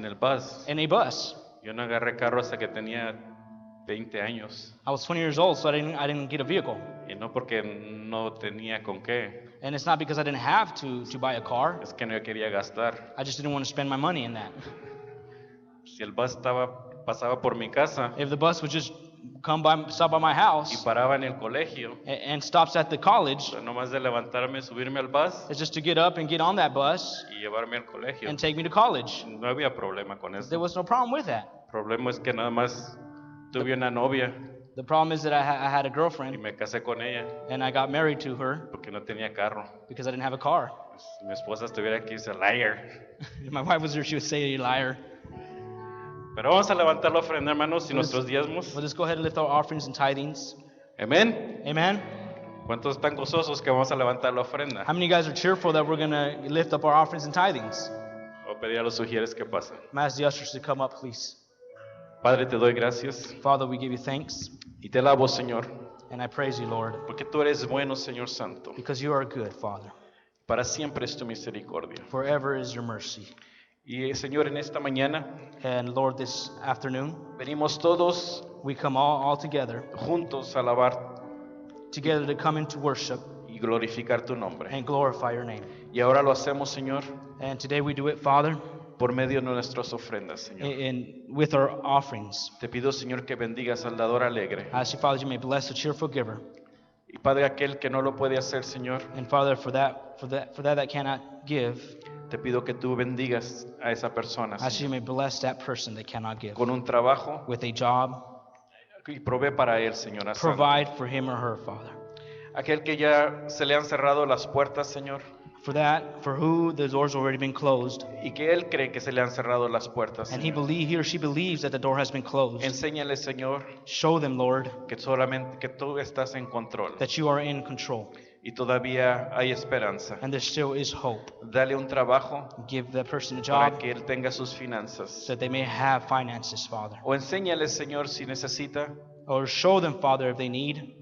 en el bus. in a bus. Yo no agarré carro hasta que tenía 20 años. I was 20 years old, so I didn't get a vehicle. Y no porque no tenía con qué, And it's not because I didn't have to buy a car. es que no quería gastar. I just didn't want to spend my money in that. Si el bus pasaba por mi casa If the bus would just stop by my y house paraba en el colegio, and stops at the college, pues nomás de levantarme, subirme al bus it's just to get up and get on that bus y llevarme al colegio. and take me to college. No había problema con There eso. was no problem with that. El problema es que nada más tuve una novia The problem is that I had a y girlfriend me casé con ella and I got married to her porque no tenía carro. because I didn't have a car. Si mi esposa estuviera aquí, dice liar. If my wife was there, she would say, "You liar." Pero vamos a levantar la ofrenda, hermanos, y We'll nuestros diezmos. We'll just go ahead and lift our offerings and tithings. Amén. Amen. ¿Cuántos están gozosos que vamos a levantar la ofrenda? How many of you guys are cheerful that we're going to lift up our offerings and tithings? O pedir a los sugieres que pasen. I'm going to ask the ushers to come up, please. Padre, te doy gracias Father, we give you thanks y te alabo, Señor, and I praise you, Lord, porque tú eres bueno, Señor Santo. because you are good, Father. Para siempre es tu misericordia. Forever is your mercy. Y, Señor, en esta mañana And Lord, this afternoon, venimos todos we come all together, juntos a alabar together to come into worship y glorificar tu nombre. and glorify your name. Y ahora lo hacemos, Señor, And today we do it, Father, por medio de nuestras ofrendas, Señor. with our offerings. Te pido, Señor, que bendigas al dador alegre. I ask you, Father, you may bless the cheerful giver. Y Padre, aquel que no lo puede hacer, Señor, And Father, for that cannot give, te pido que tú bendigas a esa persona, I ask you Señor, may bless that person that cannot give con un trabajo with a job. y provee para él, Señora Santa. Provide for him or her, Father. Aquel que ya se le han cerrado las puertas, Señor, For who the door's already been closed, y que él cree que se le han cerrado las puertas, and Señor. he or she believes that the door has been closed. Enséñale, Señor, Show them, Lord, que solamente que tú estás en control that you are in control, y todavía hay esperanza. and there still is hope. Dale un trabajo Give that person a para job que él tenga sus finanzas. so that they may have finances, Father. O enséñale, Señor, si necesita Or show them, Father, if they need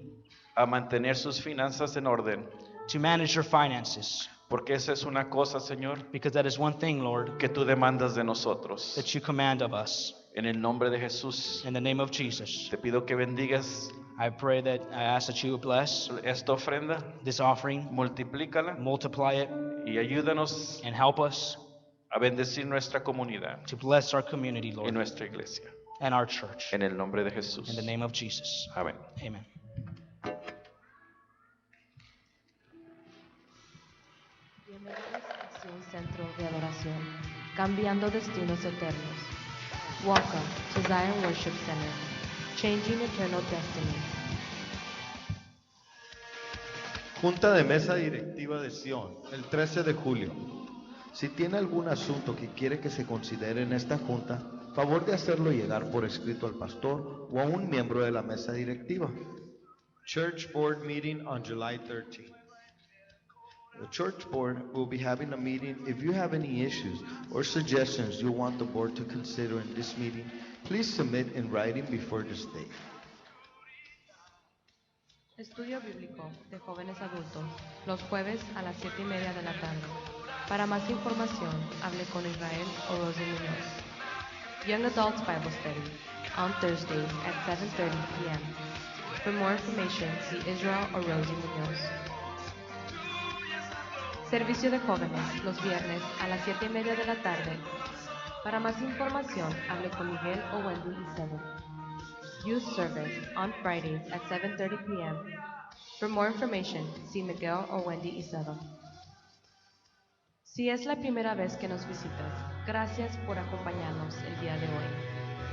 a mantener sus finanzas en orden, to manage their finances, porque esa es una cosa, Señor, because that is one thing, Lord, que tú demandas de nosotros. that you command of us. En el nombre de Jesús, In the name of Jesus, te pido que bendigas I ask that you bless esta ofrenda, this offering, multiplícala multiply it, y ayúdanos and help us a bendecir nuestra comunidad to bless our community, y Lord, nuestra iglesia. and our church. En el nombre de Jesús. In the name of Jesus. Amén. Amen. Bienvenidos a un centro de adoración, cambiando destinos eternos. Welcome to Zion Worship Center, changing eternal destinies. Junta de Mesa Directiva de Sion, el 13 de julio. Si tiene algún asunto que quiere que se considere en esta junta, favor de hacerlo llegar por escrito al pastor o a un miembro de la mesa directiva. Church Board Meeting on July 13th. The church board will be having a meeting. If you have any issues or suggestions you want the board to consider in this meeting, please submit in writing before this date. Estudio bíblico de jóvenes adultos, los jueves a las 7:30 de la tarde. Para más información, hable con Israel o Rosie Muñoz. Young Adults Bible Study, on Thursdays at 7:30 p.m. For more information, see Israel or Rosie Muñoz. Servicio de jóvenes, los viernes a las 7:30 de la tarde. Para más información, hable con Miguel o Wendy Isabel. Youth Service, on Fridays at 7:30 p.m. For more information, see Miguel or Wendy Isabel. Si es la primera vez que nos visitas, gracias por acompañarnos el día de hoy.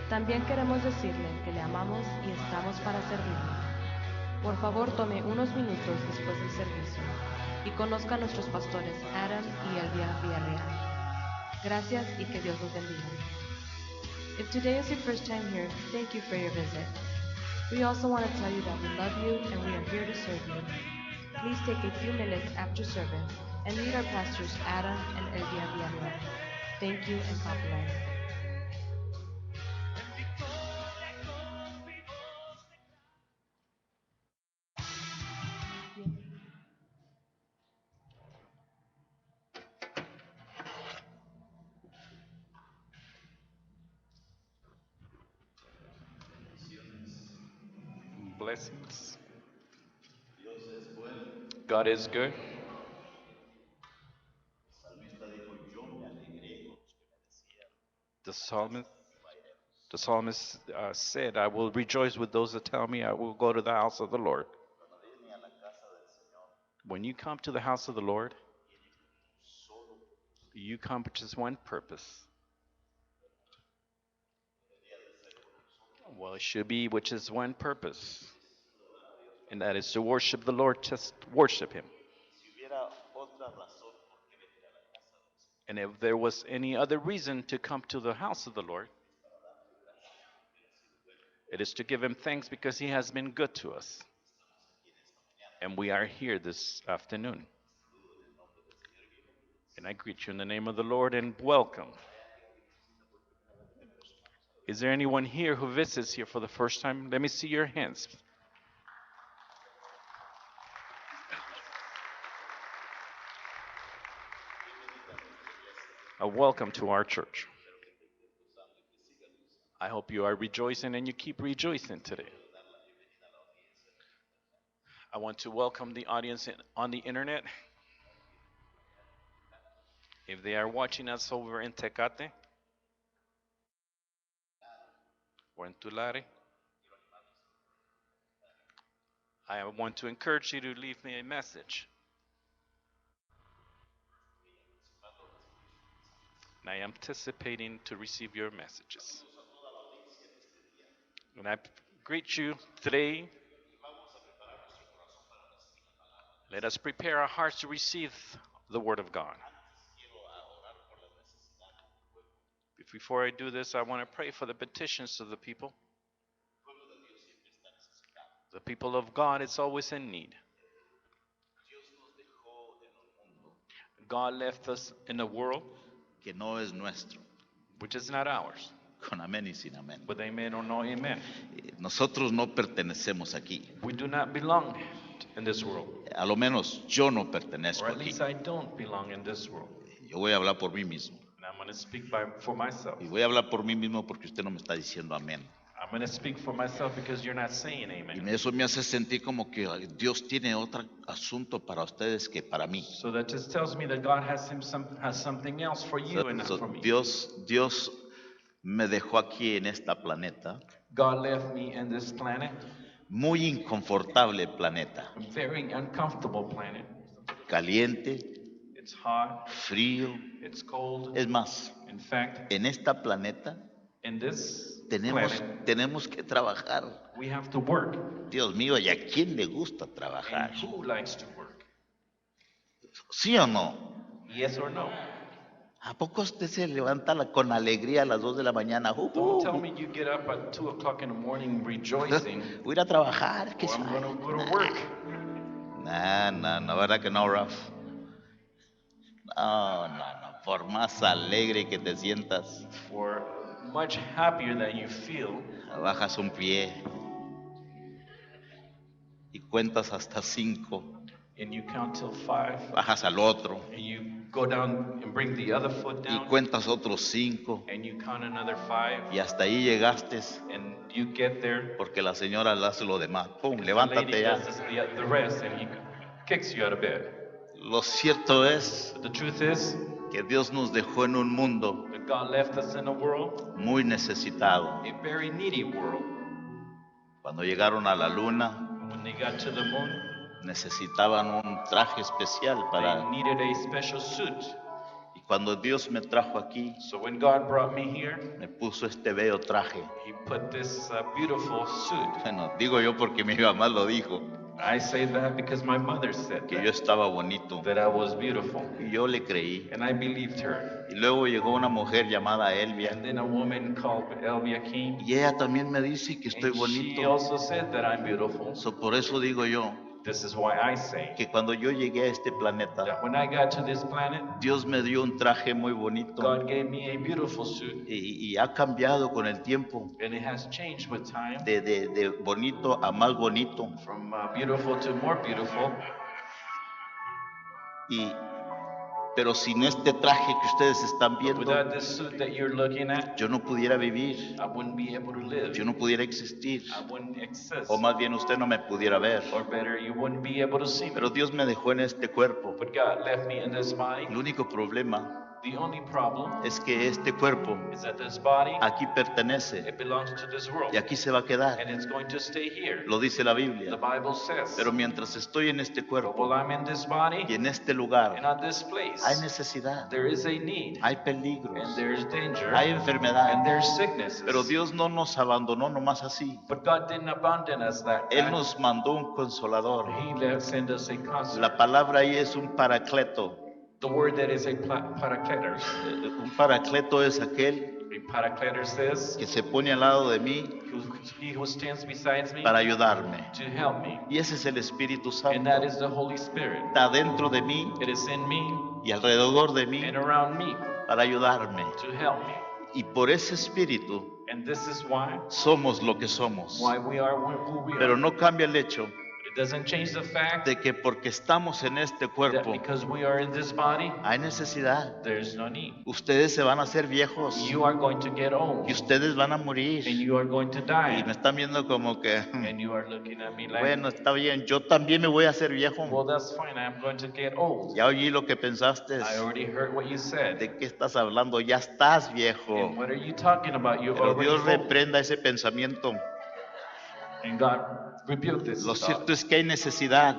También queremos decirle que le amamos y estamos para servirle. Por favor, tome unos minutos después del servicio y conozca a nuestros pastores Adam y Elvia Villarreal. Gracias y que Dios los bendiga. If today is your first time here, thank you for your visit. We also want to tell you that we love you and we are here to serve you. Please take a few minutes after service and meet our pastors Adam and Elvia Villarreal. Thank you and God bless. Blessings. God is good. The psalmist said, I will rejoice with those that tell me I will go to the house of the Lord. When you come to the house of the Lord, you come with just one purpose. Well, it should be with just one purpose, and that is to worship the Lord, just worship Him. And if there was any other reason to come to the house of the Lord, it is to give Him thanks because He has been good to us. And we are here this afternoon. And I greet you in the name of the Lord and welcome. Is there anyone here who visits here for the first time? Let me see your hands. A welcome to our church. I hope you are rejoicing and you keep rejoicing today. I want to welcome the audience on the internet. If they are watching us over in Tecate or in Tulare, I want to encourage you to leave me a message. And I am anticipating to receive your messages. And I greet you today. Let us prepare our hearts to receive the Word of God. Before I do this, I want to pray for the petitions of the people. The people of God is always in need. God left us in a world que no es nuestro, which is not ours. con amén y sin amén. With amen or no amen. Nosotros no pertenecemos aquí. We do not belong in this world. A lo menos yo no pertenezco Or at aquí. least I don't belong in this world. Yo voy a hablar por mí mismo. And I'm going to speak for myself. Y voy a hablar por mí mismo porque usted no me está diciendo amén. I'm going to speak for myself because you're not saying Y amen. eso me hace sentir como que Dios tiene otro asunto para ustedes que para mí. So that just tells me that God has something else for you and not for me. Dios me dejó aquí en esta planeta, God left me in this planet, muy inconfortable planeta, a very uncomfortable planet. caliente, It's hot, frío. it's cold. Es más, In fact, en esta planeta in this tenemos planet, que trabajar. we have to work. Dios mío, ¿y a quién le gusta And trabajar? who likes to work? ¿Sí o no? Yes or no? ¿A poco usted se levanta con alegría a las 2 de la mañana? Don't tell me you get up at 2 o'clock in the morning rejoicing, Voy a ir a trabajar. ¿Qué or I'm sabe? going to go to work. No, ¿verdad que no, Ralph? No. Por más alegre que te sientas, For much happier that you feel, bajas un pie y cuentas hasta 5, and you count till 5, bajas al otro and you go down and bring the other foot y down, cuentas otros 5 and you count another 5, y hasta ahí llegaste and you get there. porque la señora le hace lo demás. ¡Pum! The Levántate lady ya. does the rest, and he kicks you out of bed. Lo cierto es But the truth is que Dios nos dejó en un mundo that God left us in a world, muy necesitado. a very needy world. Cuando llegaron a la luna, When they got to the moon, necesitaban un traje especial they para... needed a special suit. Y cuando Dios me trajo aquí, So when God brought me here, me puso este bello traje. He put this beautiful suit. Bueno, digo yo porque mi mamá lo dijo, I say that because my mother said que yo that, estaba bonito. that I was beautiful. Y yo le creí. And I believed her. Y luego llegó una mujer llamada Elvia. And then a woman called Elvia came, Y ella también me dice que estoy and she bonito. also said that I'm beautiful. So, por eso digo yo, This is why I say que cuando yo llegué a este planeta, that when I got to this planet, Dios me dio un traje muy bonito. God gave me a beautiful suit. Y ha cambiado con el tiempo. And it has changed with time, De bonito a más bonito. from beautiful to more beautiful. Y Pero sin este traje que ustedes están viendo, Without this suit that you're looking at, yo no pudiera vivir, I wouldn't be able to live. yo no pudiera existir, I wouldn't exist. o más bien usted no me pudiera ver. Or better, you wouldn't be able to see me. Pero Dios me dejó en este cuerpo. But God left me in this body. El único problema The only problem es que este cuerpo is that this body, aquí pertenece it belongs to this world. y aquí se va a quedar. And it's going to stay here. Lo dice la The Biblia. Bible says. Pero mientras estoy en este But cuerpo while I'm in this body y en este and lugar, on this place, hay necesidad, there is a need. hay peligros, And there's danger. hay And enfermedad. there's sicknesses. Pero Dios no nos abandonó nomás así. But God didn't abandon us that Él time. nos mandó un consolador. He sent us a counselor. La palabra ahí es un paracleto. The word that is a paracletos. Un paracleto es aquel A paracletos says, que se pone al lado de mí he who stands beside me para ayudarme. to help me. Y ese es el Espíritu And that Santo. is the Holy Spirit. Está dentro de mí It is in me y alrededor de mí and around me para ayudarme. to help me. Y por ese Espíritu And this is why somos lo que somos. we are who we Pero are. no cambia el hecho It doesn't change the fact de que porque estamos en este that cuerpo because we are in this body, hay necesidad. there's no need. Ustedes se van a hacer viejos You are going to get old y ustedes van a and morir. you are going to Y die. me están viendo como que, And you are looking at me like, bueno, está bien, yo también me voy a hacer viejo. well, that's fine. I'm going to get old. Ya oí lo que pensaste. I already heard what you said. ¿De qué estás hablando? Ya estás viejo. And what are you talking about? You Pero already Dios old. reprenda ese pensamiento. And God rebuked this. Lo thought. cierto es que hay necesidad.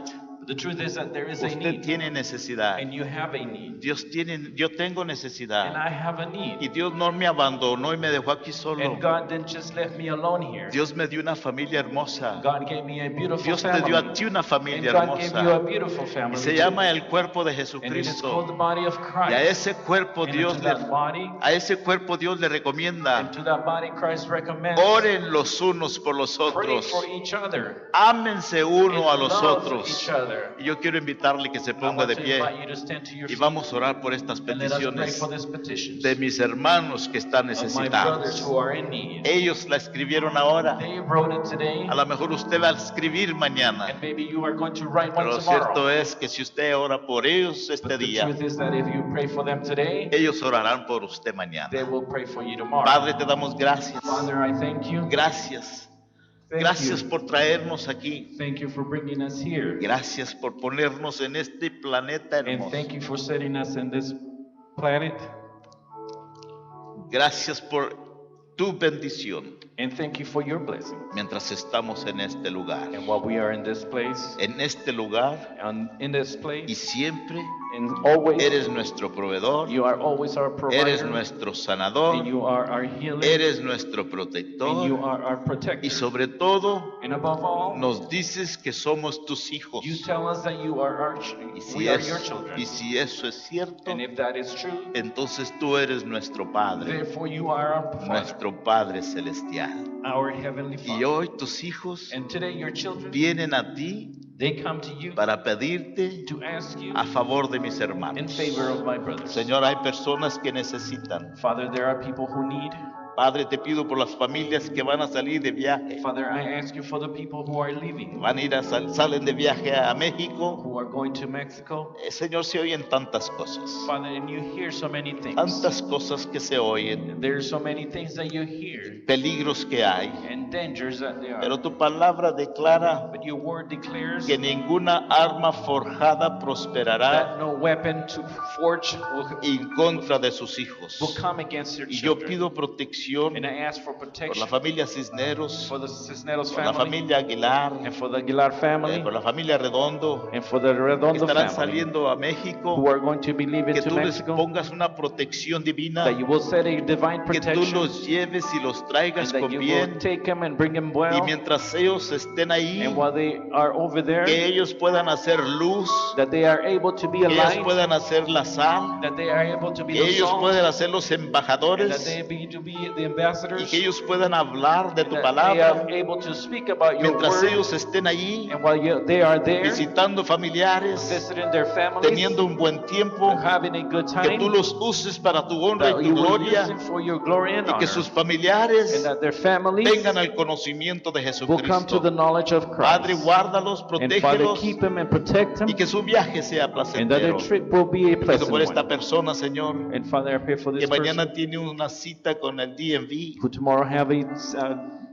The truth is that there is a Usted need, tiene necesidad. and you have a need, Yo tengo and necesidad. I have a Y need. Dios no me abandonó y me dejó aquí solo. And God didn't just let me alone here. Dios me dio una familia hermosa. God gave me a beautiful Dios te dio a family. ti una And familia God gave you a hermosa. beautiful Y family. se too. llama el cuerpo de And it is called Jesucristo. the body of Y a Christ. ese cuerpo And Dios to le, that body, a ese cuerpo Dios le recomienda. and to that body, Christ recommends. Oren los unos por los Pray otros. for each other. Ámense uno a And los love otros. each other. Y yo quiero invitarle que se I ponga want de to pie invite you to stand to your y feet, vamos a orar por estas and let us pray peticiones for these petitions de mis hermanos que están of my brothers necesitados. who are in need. Ellos la escribieron ahora. They wrote it today, A lo mejor usted va a escribir mañana. and maybe you are going to write one Pero lo cierto tomorrow. es que si usted ora por ellos este But the día, truth is that if you pray for them today, ellos orarán por usted they mañana. will pray for you tomorrow. Padre, te damos gracias. Father, I thank you. Gracias. Thank Gracias you. por traernos aquí. Thank you for bringing us here. Gracias por ponernos en este planeta And hermoso. thank you for setting us in this planet. Gracias por tu bendición And thank you for your blessing. mientras estamos en este lugar. And while we are in this place, En este lugar and in this y place, siempre and always, eres nuestro proveedor, you are always our provider, eres nuestro and sanador, you are our healer, eres nuestro and you protector are our y protector. sobre todo And above all, nos dices que somos tus hijos. you tell us that you are our Y we are your y children. si eso es cierto, And if that is true, entonces tú eres nuestro Padre, therefore you are our Father, nuestro Padre celestial. our heavenly Y Father. hoy tus hijos And today your children, vienen a ti they come to you para pedirte to ask you a favor de mis in hermanos. favor of my brothers. Señor, hay personas que necesitan. Father, there are people who need. Padre, te pido por las familias que van a salir de viaje. Father, I ask you for the people who are leaving, Van a ir salen de viaje a México. who are going to Mexico. Señor, se oyen tantas cosas. Father, and you hear so many things. Tantas cosas que se oyen. There's so many things that you hear Peligros que hay. and dangers that there are. Pero tu palabra declara But your word declares que ninguna arma forjada prosperará that no weapon to forge en contra de sus hijos. will come against your Y yo children. pido protección And I ask for por protection la familia Cisneros, for the Cisneros por la family familia Aguilar, and for the Aguilar family por la familia Redondo, and for the que Redondo estarán family saliendo a who México, are going to be leaving que to tú les Mexico, pongas una protección divina, that you will set a divine que tú protection los lleves y los and traigas that con you will bien, take them and bring them y well, mientras ellos estén ahí, and while they are over there, que ellos puedan hacer luz, that they are able to be a que ellos light, puedan hacer la sal, that they are able to be que the ellos salt, puedan hacer los and that embajadores they be to be the y ambassadors, que ellos puedan hablar de tu that they are palabra able to speak about your mientras word, ellos estén allí and while they are there, visitando familiares, visiting their families, teniendo un buen tiempo, having a good que tú time, los uses para tu honra that y you tu will use gloria, them for your glory and y que honor, sus and familiares that their families vengan al conocimiento de will come to the Jesucristo. knowledge of Padre, Christ. guárdalos, And Father, protégelos, keep them and protect them, y que su viaje sea and that their placentero. trip will be a Pido pleasant por esta one. persona, Señor, And Father, I pray for que this person mañana tiene una cita con el DMV. who tomorrow have a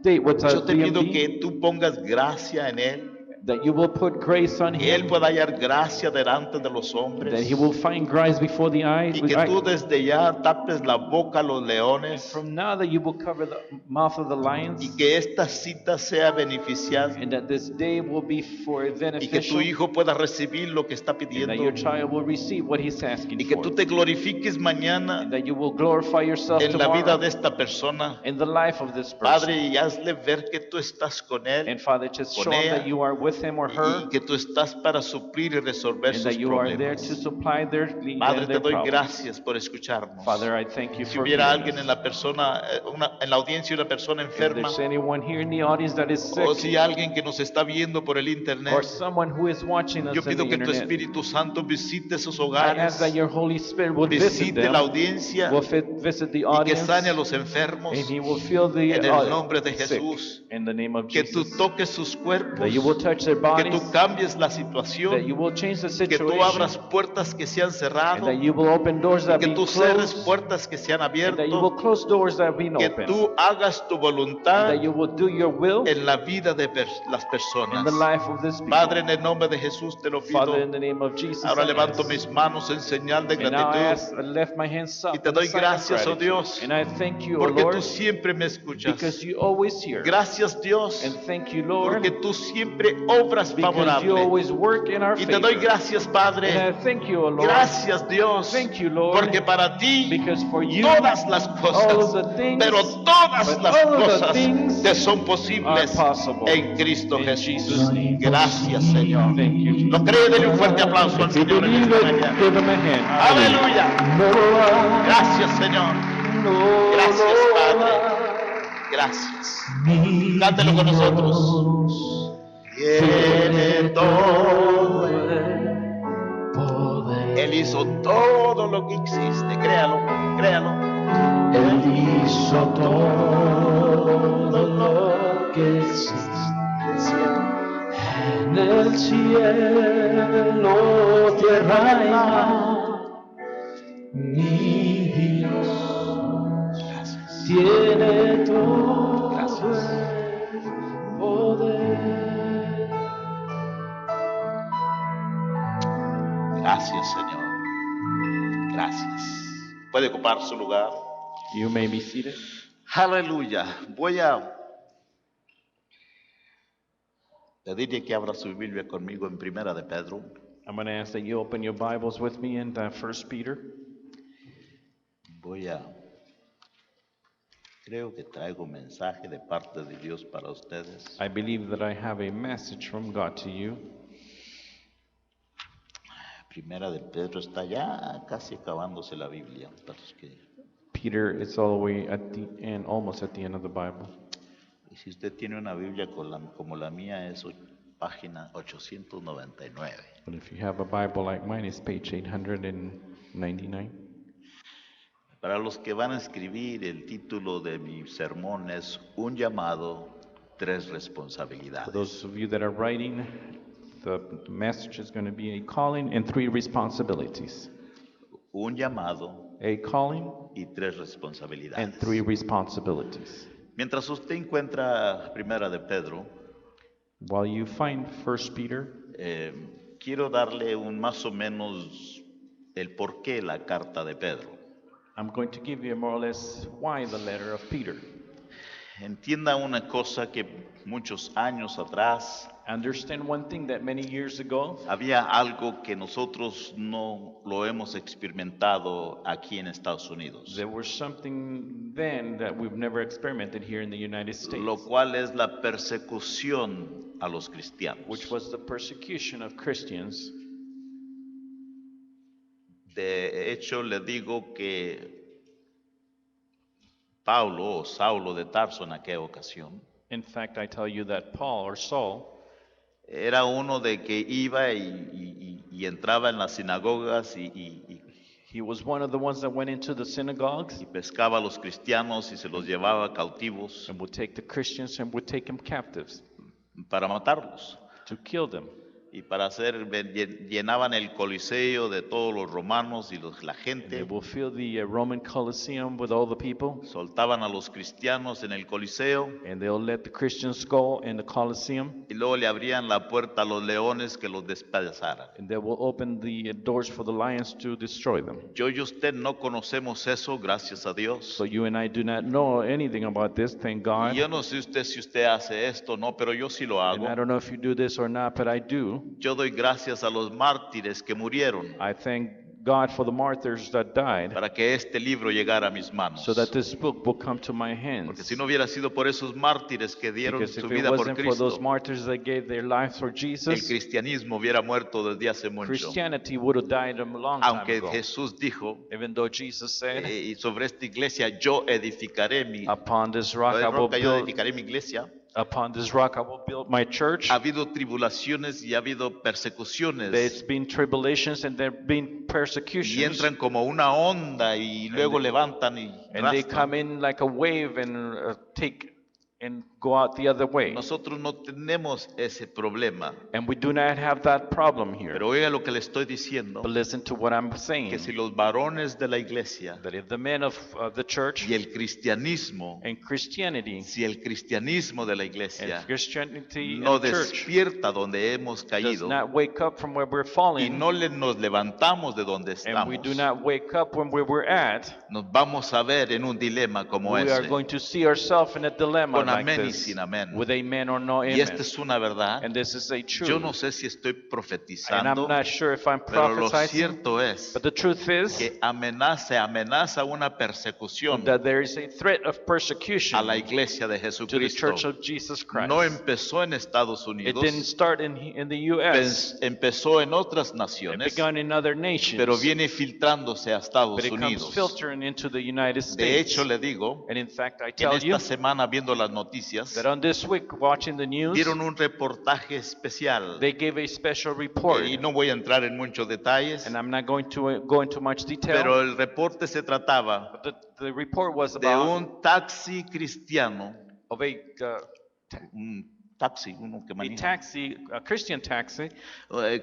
date with Yo te pido DMV, que tú pongas gracia en él, that you will put grace on que él him, pueda hallar gracia delante de los that hombres, he will find grace before the eyes. y que tú desde ya tapes la boca a los leones, From now that you will cover the mouth of the y lions, que esta cita sea beneficiada, and that this day will be for y que tu beneficial, hijo pueda recibir lo que está and that pidiendo, your child will receive what he's asking y que for, tú te glorifiques and mañana that you will glorify yourself en la vida tomorrow de esta persona. in the life of this person. Padre, y hazle ver que tú estás con él, And Father, just con show him ella, that you are with him or y her, que tú estás para suplir y resolver and sus that you are there to problemas. supply their needs Padre, and te their doy problems. gracias por escucharnos. Father, I thank you Si for hubiera hearing alguien us. en la persona, en la audiencia, una persona If enferma, there's anyone here in the audience that is sick, o si alguien que nos está viendo por el or internet, someone who is watching us yo on the pido que tu internet, Espíritu Santo visite esos I hogares, ask that your Holy Spirit will visit visite la them, audiencia will visit the y que audience, sane a los enfermos. and he will feel the En el nombre de sick Jesús. in the name of Que tú Jesus. toques sus cuerpos, That you will touch their que bodies, tú cambies la that you situación, will change the que tú situation, abras puertas que se han and cerrado, that you will open doors y that que be tú cerres closed, puertas que se han and that you will abierto, close doors that have been que open, tú hagas tu and voluntad that you will do your will en la vida de las in personas. the life of this people. Padre, en el nombre de Jesús te lo Father, in pido. the name of Jesus, Ahora I levanto ask. mis manos en señal de And now I ask, gratitud, I left my hands up y te in the doy sign of gracias, oh gratitude. Dios, And I thank you, O porque tú Lord, siempre me escuchas. because you always hear. Gracias, Dios, And thank you, Lord, porque tú siempre obras because you favorable. always work in our Y te doy favor. gracias, And Padre. I thank you, O Lord, Gracias, Dios, Thank you, Lord, porque para ti because for you, todas las all of cosas, the things, pero todas but las all of the cosas things te son posibles are possible. en Cristo In Jesús. Jesus' name. Gracias, Señor. Thank you, Jesus. Lo cree, denle un fuerte aplauso al If you Señor en believe esta it, mañana. give him a hand. Aleluya. Gracias, Señor. Gracias, Padre. Gracias. Cántelo con nosotros. Tiene todo el poder. Él hizo todo lo que existe. Créalo, créalo. Él hizo todo lo que existe en el cielo, tierra y mar. Mi Dios tiene todo el poder. Gracias, Señor. Gracias. Puede ocupar su lugar. You may be seated. Aleluya. Voy a pedirle que abra su Biblia conmigo en Primera de Pedro. I'm going to ask that you open your Bibles with me in 1 Peter. Creo que traigo un mensaje de parte de Dios para ustedes. I believe that I have a message from God to you. Primera de Pedro está ya casi acabándose la Biblia. Para los que- Peter is all the way at the end, almost at the end of the Bible. Y si usted tiene una Biblia como la mía, es página 899. But if you have a Bible like mine, it's page 899. Para los que van a escribir, el título de mi sermón es Un llamado, tres For responsabilidades. those of you that are writing, the message is going to be a calling and 3 responsibilities. Un llamado A calling y tres and responsabilidades. 3 responsibilities. Mientras usted encuentra Primera de Pedro, While you find 1 Peter, quiero darle un más o menos el porqué la carta de Pedro. I'm going to give you more or less why the letter of Peter. Entienda una cosa que muchos años atrás Understand one thing that many years ago, había algo que nosotros no lo hemos experimentado aquí en Estados Unidos, there was something then that we've never experimented here in the United States, lo cual es la persecución a los cristianos. which was the persecution of Christians. De hecho, le digo que Paulo o Saulo de Tarso en aquella ocasión In fact, I tell you that Paul or Saul era uno de que iba y entraba en las sinagogas he was one of the ones that went into the synagogues y pescaba a los cristianos y se los llevaba cautivos and would take the Christians and would take them captives para matarlos. to kill them. Y para hacer, llenaban el coliseo de todos los romanos y la They gente, will fill the Roman Colosseum with all the people, soltaban a los cristianos en el coliseo and they'll let the Christians go in the Colosseum, y luego le abrían la puerta a los leones que los despedazaran. and they will open the doors for the lions to destroy them. Yo y usted no conocemos eso, gracias a Dios. So you and I do not know anything about this, thank God. Y yo no sé usted si usted hace esto, no, pero yo sí lo And I hago. don't know if you do this or not, but I do. Yo doy gracias a los mártires que murieron I thank God for the martyrs that died, para que este libro llegara a mis manos. so that this book will come to my Porque hands. si no hubiera sido por esos mártires que dieron Because su if it vida por wasn't for those Cristo, martyrs that gave their lives for el Jesus, cristianismo hubiera muerto desde hace mucho. Christianity would have died a long time Aunque ago. Jesús dijo, Even though Jesus said, y sobre esta iglesia yo edificaré mi, upon this rock I will roca yo build, edificaré mi iglesia. upon this rock I will build my church. Ha habido tribulaciones y ha habido There's persecuciones been tribulations and there have been y persecutions, entran como una onda y luego levantan y and they arrastran. come in like a wave and take and go out the other way. Nosotros no tenemos ese problema. And we do not have that problem here. Pero oiga lo que le estoy diciendo, But listen to what I'm que saying, si los varones de la iglesia that if the men of the church y el cristianismo, and Christianity si el cristianismo de la and iglesia Christianity no and church despierta donde hemos does caído not wake up from where we're y falling, no nos levantamos de donde and we estamos, do not wake up when we're at, nos vamos a ver en un dilema como we are ese. going to see ourselves in a dilemma Con like amén y this, sin amén. with amen or no Y amen. esta es una verdad. And this is a Yo no truth. sé si estoy And I'm profetizando, not sure if I'm pero lo prophesying, cierto es but the truth is que amenaza una persecución that there is a threat of a persecution la iglesia de to the Jesucristo. Church of Jesus Christ. No empezó en Estados It Unidos, didn't start in the U.S. empezó en otras It naciones, began in other nations, pero viene filtrándose a Estados but it comes Unidos. filtering into the United De States. hecho, le digo And in fact, I que en tell you esta semana viendo las noticias, that on this week, watching the news, dieron un reportaje especial. they gave a special report. Y no voy a entrar en muchos detalles, And I'm not going to go into much detail, pero el reporte se trataba but the report was de about un taxi cristiano, of un taxi, uno que a maneja, taxi, a Christian taxi,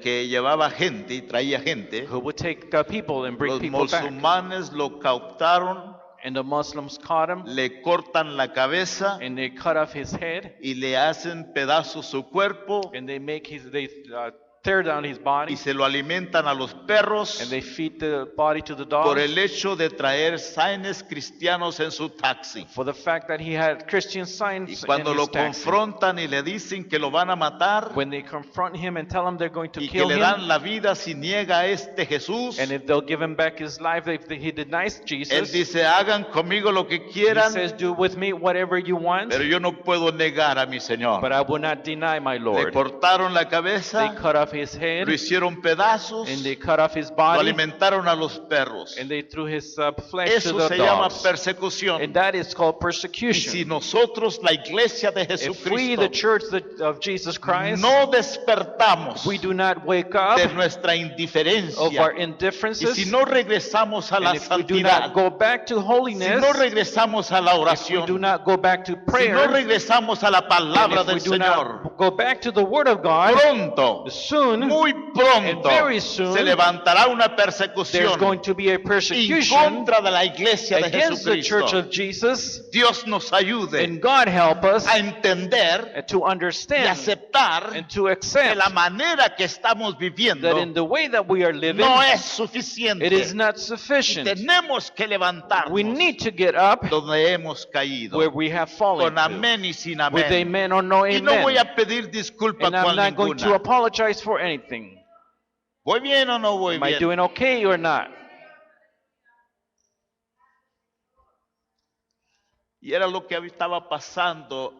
que llevaba gente y traía gente. who would take people and bring Los people back. musulmanes lo captaron, And the Muslims caught him, le cortan la cabeza and they cut off his head, y le hacen pedazos su cuerpo and they tear down his body, y se lo alimentan a los perros and they feed the body to the por dogs el hecho de traer signs cristianos en su taxi. for the fact that he had Christian Y signs in cuando lo his taxi. confrontan y le dicen que lo van a matar When they confront him and tell him they're going to y que kill le him, dan la vida si niega a este Jesús, and if they'll give him back his life if he denies él Jesus, dice, hagan conmigo lo que he quieran, says, do with me whatever you want, pero yo no puedo negar a mi Señor. but I will not deny my Le Lord. cortaron la They cabeza, cut off his head, lo hicieron pedazos, and they cut off his lo body, alimentaron a los perros. and they threw his flesh to Eso the se llama dogs. persecución. And that is called Y si persecution. nosotros, la iglesia de If we, the Jesucristo, church of Jesus Christ, no despertamos we do not wake up de nuestra of our indiferencia, y indifferences, si no regresamos a la and if we do santidad, not go back to si holiness, no regresamos a la if we do oración, not go back to si no prayer, regresamos a la and palabra if we del do Señor, not go back to the Word of God, pronto, soon muy pronto, very soon, se levantará una there's persecución going to be a en persecution contra de la iglesia de against the Church Jesucristo. of Jesus, Dios nos ayude and God help us a entender to y understand aceptar and to que accept la manera que estamos viviendo that in the way that we are living, no es suficiente. it is not sufficient. Tenemos que levantarnos We need to get up donde hemos caído, where we have fallen con to, amén y sin with amén. amen or no Y no voy amen. a pedir disculpa And I'm cual not going to ninguna. apologize for anything. ¿Voy bien o no voy Am I bien? doing okay or not? Y era lo que estaba pasando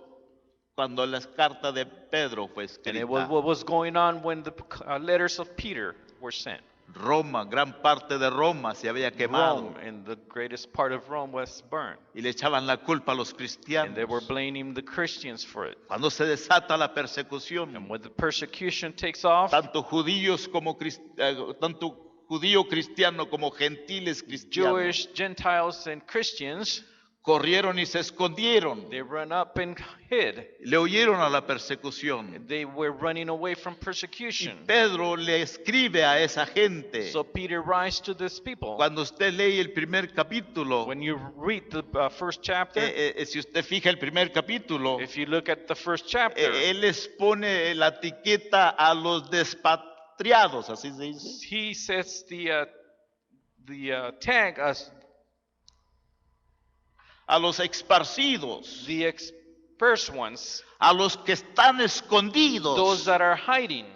cuando las cartas de Pedro fue And it escrita. was what was going on when the letters of Peter were sent. Roma, gran parte de Roma se había quemado Rome, and the greatest part of Rome was burned. y le echaban la culpa a los And they were cristianos. blaming the Christians for it. Cuando se desata la And persecución, when the persecution takes off, tanto judíos como tanto judío cristiano como gentiles cristianos Jewish, Gentiles, and Christians, corrieron y se escondieron, they run up and hid. le huyeron a la persecución. They were running away from Y persecution. Pedro le escribe a esa gente. So Peter writes to these people. Cuando usted lee el primer capítulo, When you read the first chapter, si usted fija el primer capítulo, if you look at the first chapter, él les pone la etiqueta a los despatriados, así se dice. he sets the tag as A los esparcidos, the first ones, a los que están those escondidos. that are hiding.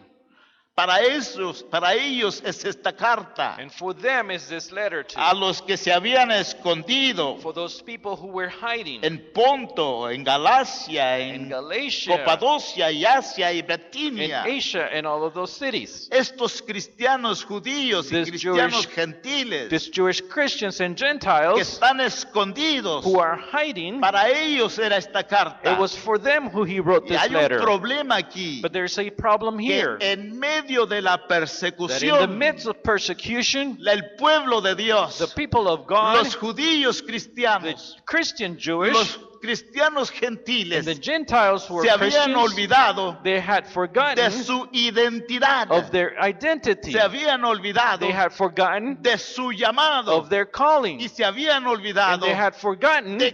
Para ellos es esta carta. And for them is this letter A to. los que se habían escondido For those people who were hiding en Ponto, en Galacia, in en Galatia, Capadocia y Asia y in Bitinia. Asia, and all of those cities. Estos cristianos judíos y This cristianos Jewish- gentiles These Jewish Christians and que Gentiles están escondidos, who are hiding, para ellos era esta carta. it was for them who he wrote Y this hay un letter. problema aquí, But there's a problem que here. en medio de la That in the persecución, midst of persecution, el pueblo de Dios, the people of God, los judíos the cristianos, Christian Jewish, los cristianos and gentiles, the Gentiles who were se habían Christians, olvidado they had de forgotten su identidad, of their identity. se habían olvidado They had forgotten de su llamado of their calling. y se habían And olvidado they had forgotten de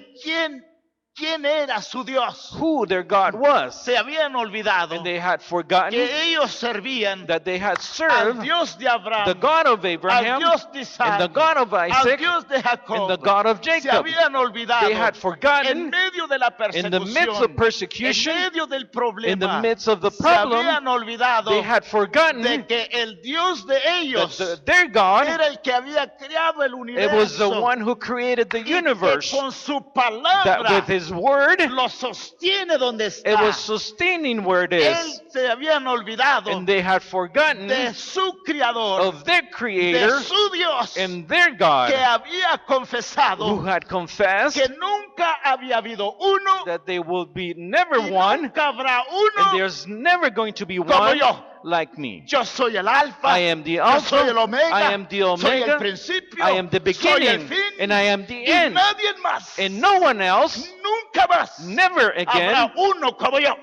quién era su Dios. who their God was. Se habían olvidado And they had forgotten que ellos servían that they had al served Dios de the Abraham, God of al Abraham, Dios de and the Isaac, God of al Isaac, Dios de and the Jacob. God of Se Jacob. habían olvidado They had en forgotten medio de la in the midst of persecución, en persecution, medio del in the problema, midst of the se problem, habían olvidado they had forgotten de que el Dios de that ellos their God, era el que había creado el it was the universo one who created the y que universe, con su that palabra with his word, lo sostiene donde it está. was sustaining where it Él is. se habían olvidado And they had forgotten de su creador, of their de creator su Dios, and their que God, había who confesado had confessed que nunca había habido uno, that they will be never y one, nunca habrá and uno there's never going to be como one yo. like me. Yo soy el alfa, I am the yo soy el Alpha, omega, I am the soy Omega, el principio, I am the soy el beginning, fin, and I am the y end. nadie más, And no one else, nunca más never habrá again, uno como yo.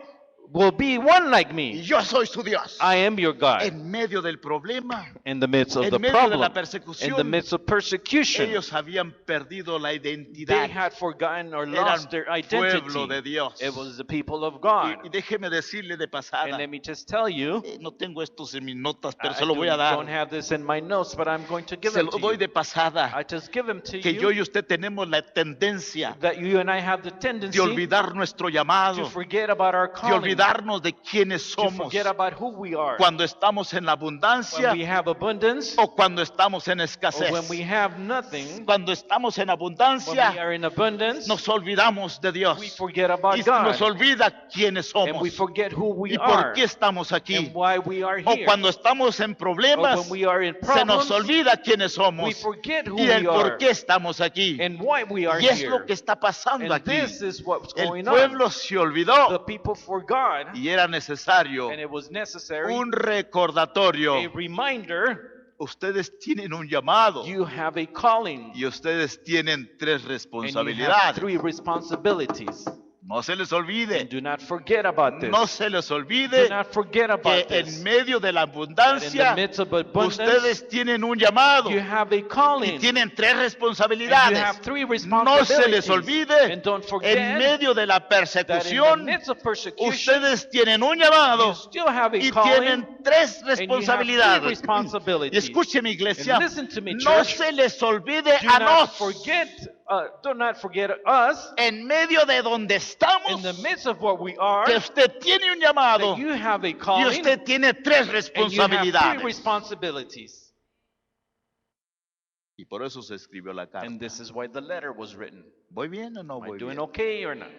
will be one like Y me. yo soy su Dios. I am your God. En medio del problema, In the midst of en the medio de la problem, in the persecución, midst of persecution, ellos habían perdido la they identidad. had forgotten or Eran lost their pueblo de identity. Dios. It was the people of God. Y déjeme decirle de And pasada, let me just tell you, no tengo estos en mis notas, pero I se lo voy a don't dar. have this in my notes, but I'm going to give Se them lo to doy you. de pasada. I just give them to Que yo you y usted tenemos la tendencia that you and I have the de tendency olvidar nuestro llamado, to forget about our de calling, olvidarnos de quiénes to somos forget about who we are. cuando estamos en la When abundancia we have abundance o cuando estamos en or escasez. when we have nothing, Cuando estamos en when we abundancia, are in abundance, nos olvidamos de Dios we forget about y God nos olvida quiénes and we somos forget who we y por are qué estamos aquí. and why we are O here. cuando estamos en Or problemas, when we are in se nos problems, olvida quiénes we somos forget who y el we por are qué estamos aquí. and why we are Y es here. lo que está pasando And aquí. this is what's El going on. pueblo se The olvidó people forgot, y era necesario and it was necessary, un recordatorio. a reminder, Ustedes tienen un llamado you have a calling, y ustedes tienen tres and you have responsabilidades. 3 responsibilities. No se les And olvide, do not forget about this. no se les Do olvide not forget que about this. en medio de la That in the abundancia, midst of abundance, ustedes tienen un llamado you have a y calling. tienen tres And you responsabilidades. have 3 No se les responsibilities. olvide, And don't en forget medio de la that in the persecución, midst of persecution, ustedes tienen un you llamado still have a y calling. tienen tres and you have 3 responsabilidades. Y responsibilities. escuche mi iglesia, And listen to me, no church. se les olvide Do a not nos forget, do not forget us en medio de donde estamos, in the midst of what we are, que usted tiene un llamado that you have a y calling usted tiene tres and you have 3 responsabilidades. responsibilities. Y por eso se escribió la carta. And this is why the letter was written. ¿Voy bien o no Am I voy doing bien? okay or not?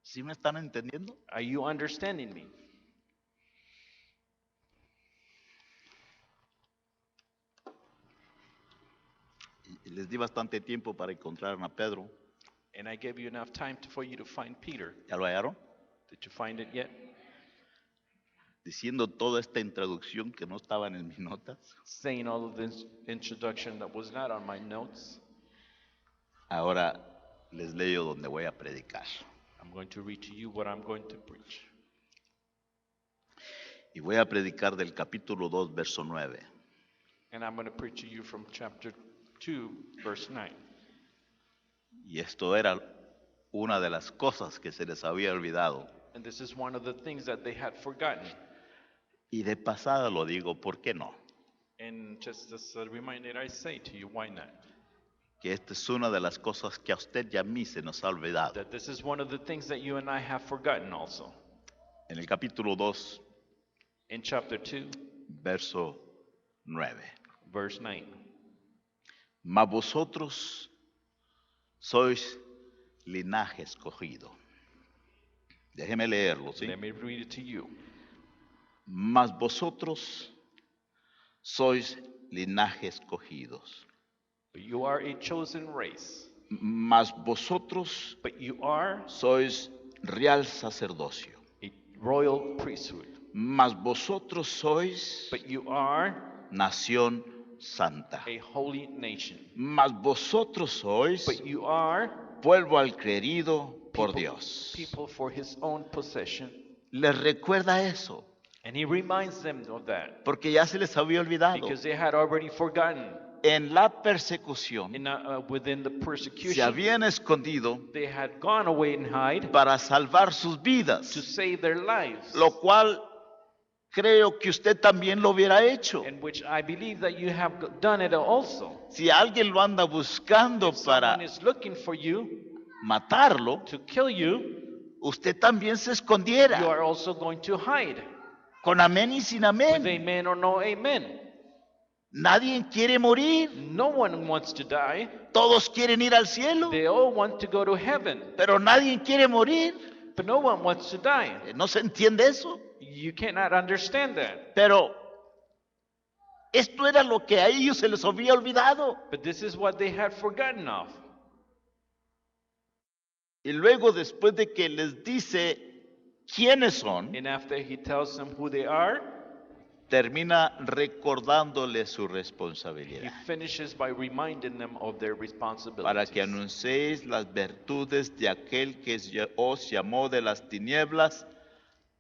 ¿Sí me están entendiendo? Are you understanding me? Y les di bastante tiempo para encontrar a Pedro. And I gave you enough time for you to find Peter. ¿Ya lo hallaron? Did you find it yet? Diciendo toda esta introducción que no estaban en mis notas. Saying all of this introduction that was not on my notes. Ahora les leo donde voy a predicar. I'm going to read to you what I'm going to preach. Y voy a predicar del capítulo 2, verso 9. And I'm going to preach to you from chapter 2, verse 9. Y esto era una de las cosas que se les había olvidado. And this is one of the things that they had forgotten. Y de pasada lo digo, ¿por qué no? And just as a reminder, I say to you, why not? Que esta es una de las cosas que a usted y a mí se nos ha olvidado. That this is one of the things that you and I have forgotten also. En el capítulo 2, In chapter 2, verso 9. verse 9. Mas vosotros sois linaje escogido. Déjeme leerlo, ¿sí? Let me read it to you. Mas vosotros sois linaje escogidos. But you are a chosen race. Mas vosotros But you are sois real sacerdocio. a royal priesthood. Mas vosotros sois But you are nación santa. a holy nation. Mas vosotros sois But you are pueblo adquirido por Dios. people for his own possession. Les recuerda eso, And he reminds them of that porque ya se les había olvidado. because they had already forgotten. En la persecución Within the se persecution, habían escondido they had gone away and hide para salvar sus to vidas, save their lives. lo cual creo que usted también lo hubiera hecho. In which I believe that you have done it also. Si alguien lo anda buscando If para someone is looking for you matarlo, to kill you, usted también se you escondiera, are also going to hide. con amén y sin With amén. amen or no amen. Nadie quiere morir, No one wants to die. todos quieren ir al cielo, They all want to go to heaven. pero nadie quiere morir. But no one wants to die. ¿No se entiende eso? You cannot understand that. Pero esto era lo que a ellos se les había olvidado. But this is what they had forgotten of. Y luego, después de que les dice quiénes son, And after he tells them who they are, termina recordándoles su he responsabilidad. finishes by reminding them of their Para responsibilities. que anunciéis las virtudes de aquel que os llamó de las tinieblas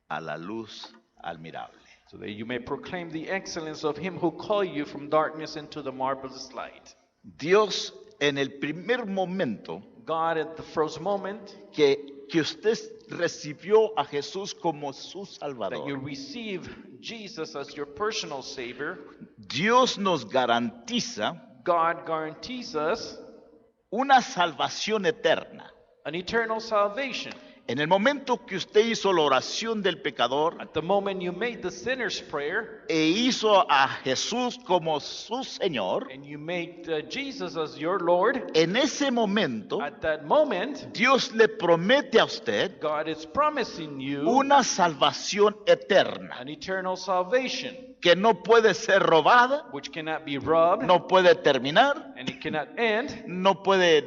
a la luz admirable. So that you may proclaim the excellence of him who called you from darkness into the marvelous light. Dios, en el primer momento God, at the first moment que usted recibió a Jesús como su that you Salvador, receive Jesus as your personal Savior, Dios nos garantiza God guarantees us una salvación eterna. an eternal salvation. En el momento que usted hizo la oración del pecador At the moment you made the sinner's prayer e hizo a Jesús como su Señor, and you made Jesus as your Lord, en ese momento at that moment, Dios le promete a usted God is promising you una salvación eterna an eternal salvation, que no puede ser robada, which cannot be robbed no puede terminar, and it cannot end no puede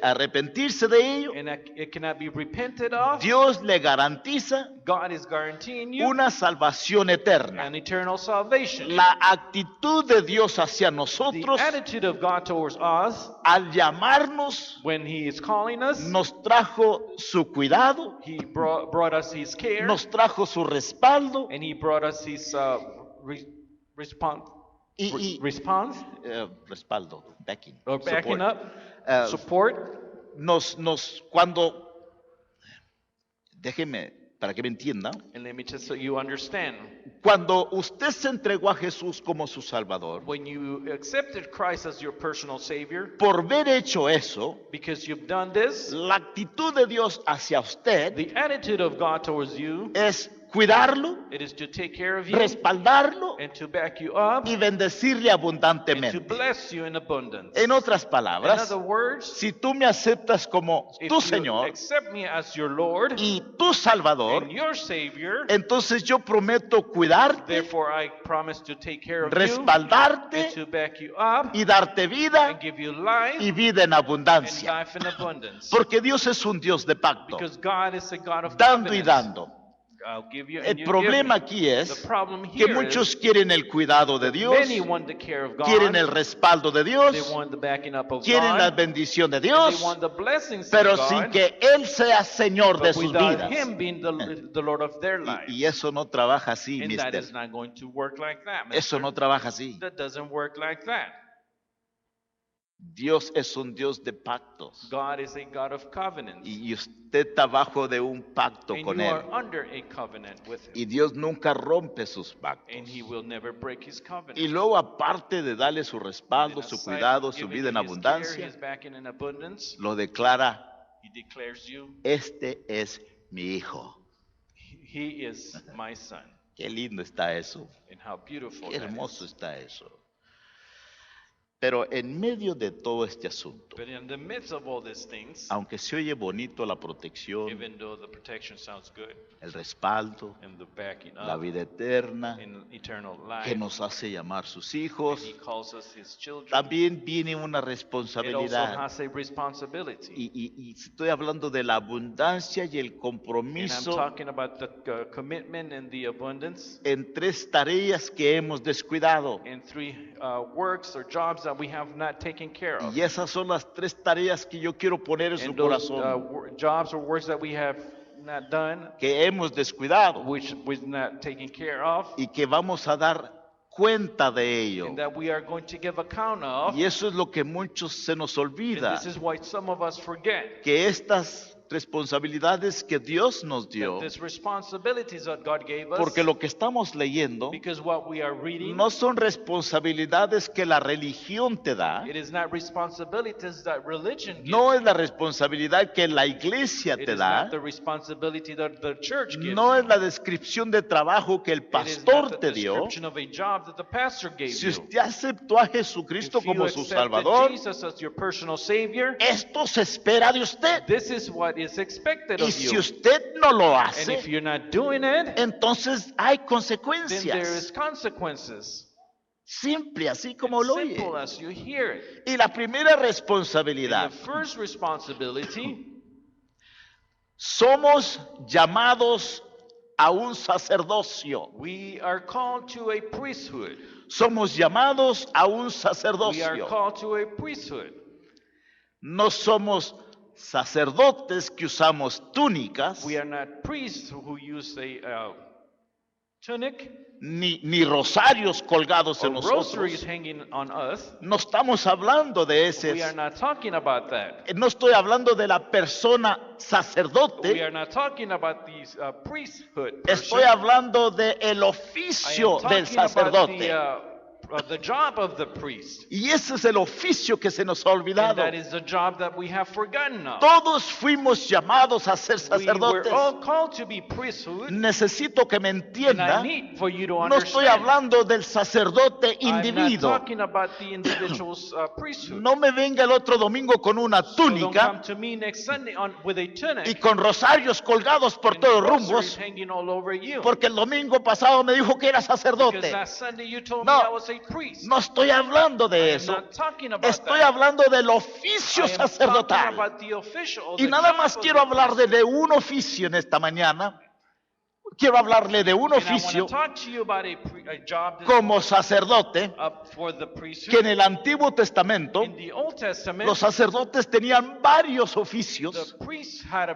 arrepentirse de ello. and it cannot be repented of. Dios le garantiza God is guaranteeing you una salvación eterna. an eternal salvation. La actitud de Dios hacia The nosotros attitude of God towards us al llamarnos when He is calling us, nos trajo su cuidado, He brought us His care, nos trajo su respaldo and He brought us His response, response respaldo, backing, or backing support. up, support. Déjeme, para que me entienda, And let me just so you understand, cuando usted se entregó a Jesús como su Salvador, when you accepted Christ as your personal Savior, por haber hecho eso, because you've done this, la actitud de Dios hacia usted the attitude of God towards you es cuidarlo, It is to take care of you respaldarlo and to back you up y bendecirle and to abundantemente. bless you in abundance. En otras In palabras, other words, si tú me aceptas como if tu you Señor accept me as your Lord y tu Salvador, and your Savior, entonces yo prometo cuidarte, therefore I promise to take care of you respaldarte and to back you up y darte vida and give you life y vida en and abundancia. life in abundance. Porque Dios es un Dios de pacto, Because God is a God of dando y covenants. dando. I'll give you and El you problema give me. aquí es The problem que here muchos is quieren el cuidado de Dios, many want the care of God. quieren el respaldo de They Dios, want the backing up of quieren la God. bendición de And they Dios, want the blessings pero of God, sin que Él sea Señor de but sus without vidas. Him being the Lord of their lives. Y eso no trabaja así, And that mister. is not going to work like that, Eso mister. no trabaja así. That doesn't work like that. Dios es un Dios de pactos. God is a God of covenants. Y usted está bajo de un pacto And con you Él. are under a covenant with Him. Y Dios nunca rompe sus And pactos. He will never break His covenant. Y luego, aparte de darle su respaldo, And su aside cuidado, from su giving vida en you His care, abundancia, His backing in abundance, lo declara: He declares you, este es mi hijo. He is my son. Qué lindo está eso. And how beautiful Qué that hermoso is. está eso. Pero en medio de todo este asunto, But in the midst of all these things, aunque se oye bonito la protección, even though the protection sounds good el respaldo, and the backing la up vida eterna, in eternal que life, nos hace llamar sus and hijos, He calls us His children, también viene una it also responsabilidad. has a responsibility. Y estoy hablando de la abundancia y el And I'm compromiso talking about the commitment and the abundance en tres tareas que hemos descuidado. and three works or jobs that we have not taken care of. Y esas son las tres tareas que yo quiero poner en su And those corazón, jobs or works that we have not done, que hemos descuidado which we're not taking care of, y que vamos a dar cuenta de ello. and that we are going to give account of. Y eso es lo que muchos se nos And olvida, this is why some of us forget que estas responsabilidades que Dios nos dio, that these responsibilities that God gave us, porque lo que estamos leyendo because what we are reading, no son responsabilidades que la religión te da, it is not responsibilities that religion gives. no es la responsabilidad que la iglesia It te is da, not the responsibility that the church gives. no you. es la descripción de trabajo que el It is pastor not the te dio. description of a job that the pastor gave Si you. usted aceptó a Jesucristo If you como su accepted Salvador, Jesus as your personal Savior, esto se espera de usted. this is what is expected Y of si you. usted no lo And hace, if you're not doing it, entonces hay then there is consecuencias. consequences. Simple, así como lo oye. Simple as you hear it. Y la primera And responsabilidad, the first responsibility, somos llamados a un sacerdocio. we are called to a priesthood. Somos llamados a un We are sacerdocio. called to a priesthood. No somos sacerdotes que usamos túnicas, We are not priests who use a tunic ni rosarios colgados or en rosaries nosotros. hanging on us. No estamos hablando de ese. We are not talking about that. No estoy hablando de la persona We sacerdote. are not talking about these priesthood. Estoy person. hablando de el I am oficio del talking about sacerdote. the job of the priest. Y ese es el oficio que se nos ha And olvidado. that is the job that we have forgotten of. Todos fuimos llamados a ser We were sacerdotes. all called to be priesthood. Necesito que me And I entienda. need for you to No estoy understand. hablando del sacerdote I'm not individuo. talking about the individual's priesthood. No me venga el otro domingo con una So don't come túnica to me next Sunday with a tunic y con rosarios colgados por and todos rosaries rumbos, hanging all over you. porque el domingo pasado me dijo que era Because sacerdote. last Sunday you told No. me I was a priest. No estoy hablando I de am eso. not talking about Estoy that. hablando del I oficio am talking sacerdotal. about the official, Y the nada job más of quiero the hablar priest. de un oficio en esta mañana. Quiero hablarle de un And I want oficio to talk to you about a job this como sacerdote, for the priesthood. que en el Antiguo Testamento In the Old Testament, los sacerdotes tenían varios the oficios, priests had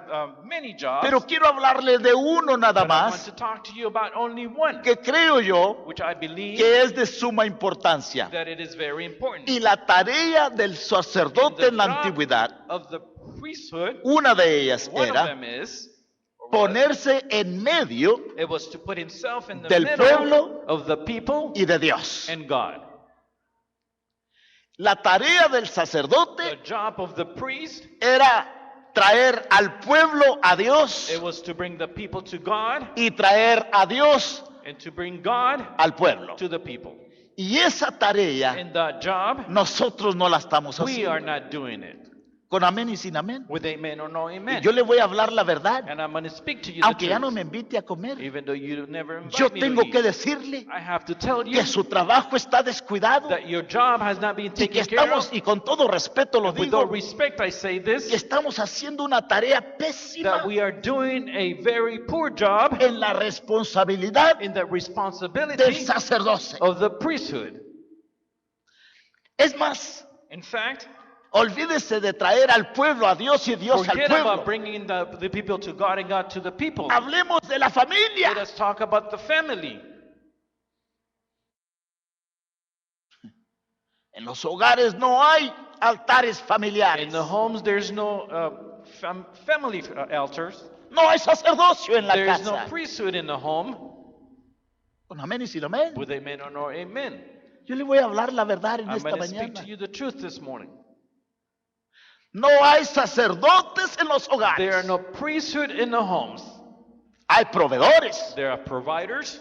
many jobs. pero quiero hablarle de uno nada but I want más to talk to you about only one, que creo yo which I believe que es de suma importancia. that it is very important. Y la tarea del sacerdote The en la job antigüedad, of the priesthood, una de ellas one of era them is, ponerse en medio it was to put himself in the del middle pueblo of the people y de Dios. and God. La tarea del The sacerdote job of the priest era traer al pueblo a Dios It was to bring the people to God y traer a Dios and to bring God al pueblo. to the people. Y esa tarea And that job, nosotros no la estamos we are haciendo. not doing it. Con amén y sin amén. With amen or no amen. Yo le voy a hablar la verdad, And I'm going to speak to you aunque the ya no truth. me invite a comer. Even though you never invite Yo me tengo to que eat. decirle I have to tell you que su trabajo está descuidado that your job has not been y que taken care estamos, of. y con todo respeto lo With all digo, respect, I say que this, estamos haciendo una tarea pésima that we are doing a very poor job en la responsabilidad in the del responsibility sacerdocio. of the priesthood. Es más, In fact, olvídese de traer al pueblo a Dios y Dios al forget pueblo. about bringing the people to God and God to the people. Hablemos de la familia. Let us talk about the family. En los hogares no hay altares In familiares. the homes, there's no family altars. No hay sacerdocio en la There's no casa. priesthood in the home. Con amén y sin amén. With amen or no amen. Yo le voy a hablar la verdad en I'm esta going to speak mañana. to you the truth this morning. No hay sacerdotes en los There are hogares. no priesthood in the homes. Hay proveedores, There are providers,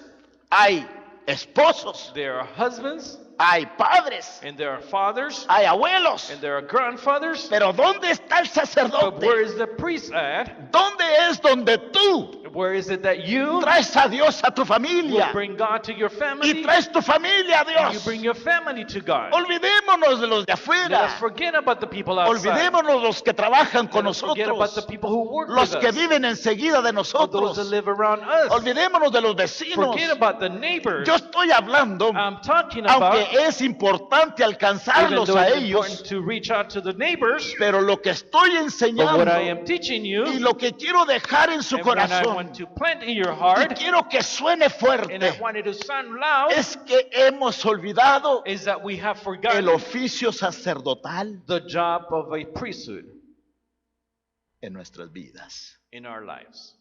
hay esposos, there are husbands, hay padres, and there are fathers, hay abuelos. and there are grandfathers. Pero ¿dónde está el But where sacerdote? is the priest at? ¿Dónde es donde tú Where is it that you traes a Dios a tu will familia bring God to your y family? traes tu familia a And you Dios? bring your family to God. Olvidémonos de los de Let afuera. us forget about the people outside. Olvidémonos los que trabajan con Let us forget about the nosotros, people who work los with que us. viven enseguida de Or those that nosotros. live around us. Olvidémonos de los vecinos. Forget about the neighbors. Yo estoy hablando, I'm talking about, aunque es importante even alcanzarlos though a it's ellos, important to reach out to the neighbors, pero lo que estoy but enseñando what I am teaching you, y lo que quiero dejar en su and what I corazón want to plant in your y heart, quiero que suene and I fuerte, want it to sound loud, es que hemos olvidado is that we have el forgotten oficio sacerdotal the job of a priesthood en nuestras vidas. in our lives.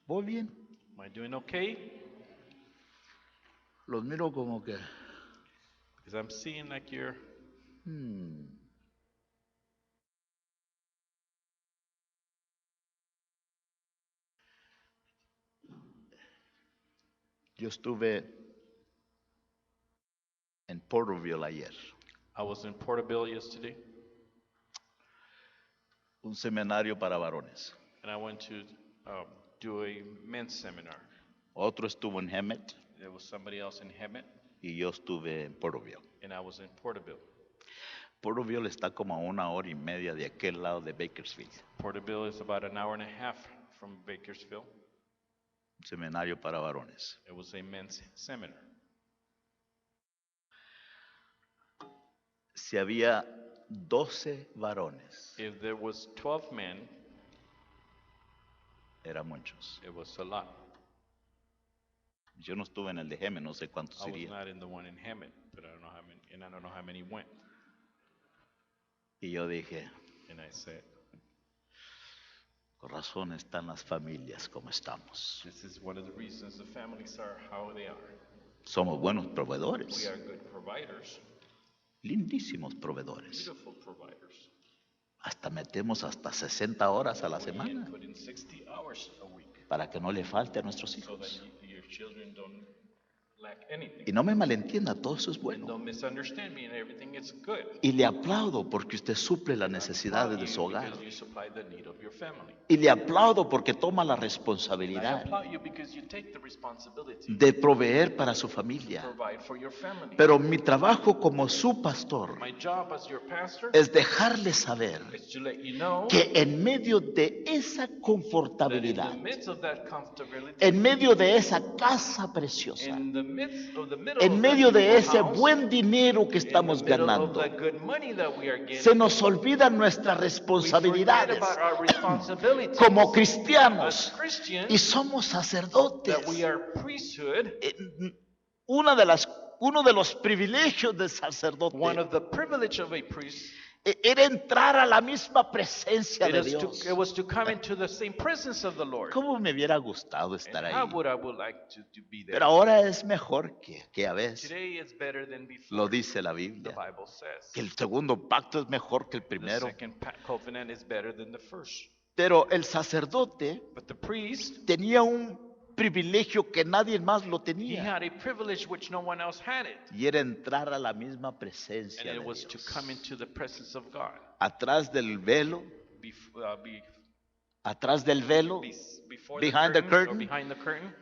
¿Voy bien? Am I doing okay? Los miro como que... Because I'm seeing like you're, Yo estuve en Porterville ayer, I was in Porterville yesterday, un seminario para varones. and I went to do a men's seminar. Otro estuvo en Hemet There was somebody else in Hemet, y yo estuve en Porterville. and I was in Porterville. Porterville está como a 1 hora y media de aquel lado de Bakersfield. Porterville is about an hour and a half from Bakersfield. Un seminario para varones. It was a men's seminar. Si había 12 varones, If there was 12 men, eran muchos. it was a lot. Yo no estuve en el de Hemet, no sé cuántos I was irían. not in the one in Hemet, but I don't know how many, and I don't know how many went. Y yo dije, And I said, con razón están las familias como estamos. this is one of the reasons the families are how they are. Somos buenos We proveedores, are good providers, lindísimos proveedores. beautiful providers. Hasta metemos hasta 60 horas a la We semana put in 60 hours a week para que no le falte a nuestros so that hijos. your children don't lack anything. Y no me malentienda, todo eso es And bueno. don't misunderstand me, and everything is good. Y le aplaudo porque usted suple las necesidades de su hogar. Because you supply the need of your family. Y le aplaudo porque toma la I responsabilidad applaud you because you take the responsibility de proveer para su to familia. provide for your family. Pero mi trabajo como su pastor My job as your pastor es dejarle saber is to let you know que en medio de esa that in confortabilidad, the midst of that comfortability, en medio de esa casa preciosa, in the midst of the middle en of medio that de ese beautiful house, buen dinero que in the estamos middle of ganando, the good money that we are getting, se nos olvidan nuestras we forget responsabilidades about our responsibilities como as cristianos Christians, y somos sacerdotes. that we are priesthood. Uno de los privilegios del sacerdote One of the privilege of a priest era entrar a la misma presencia It de is Dios. it was to come into the same presence of the Lord. ¿Cómo me hubiera gustado And estar how ahí? would I would like to be there? Pero ahora es mejor que a veces. Today it's better than before. Lo dice la The Biblia. Bible says. Que el segundo pacto es mejor que el The primero. second covenant is better than the first. Pero el sacerdote But the priest, tenía un privilegio que nadie más lo he tenía. had a privilege which no one else had it. Y era entrar a la misma And presencia de it was to Dios. come into the presence of God. Atrás del velo, Bef- atrás del velo, before Behind the the curtain, or curtain. behind the curtain,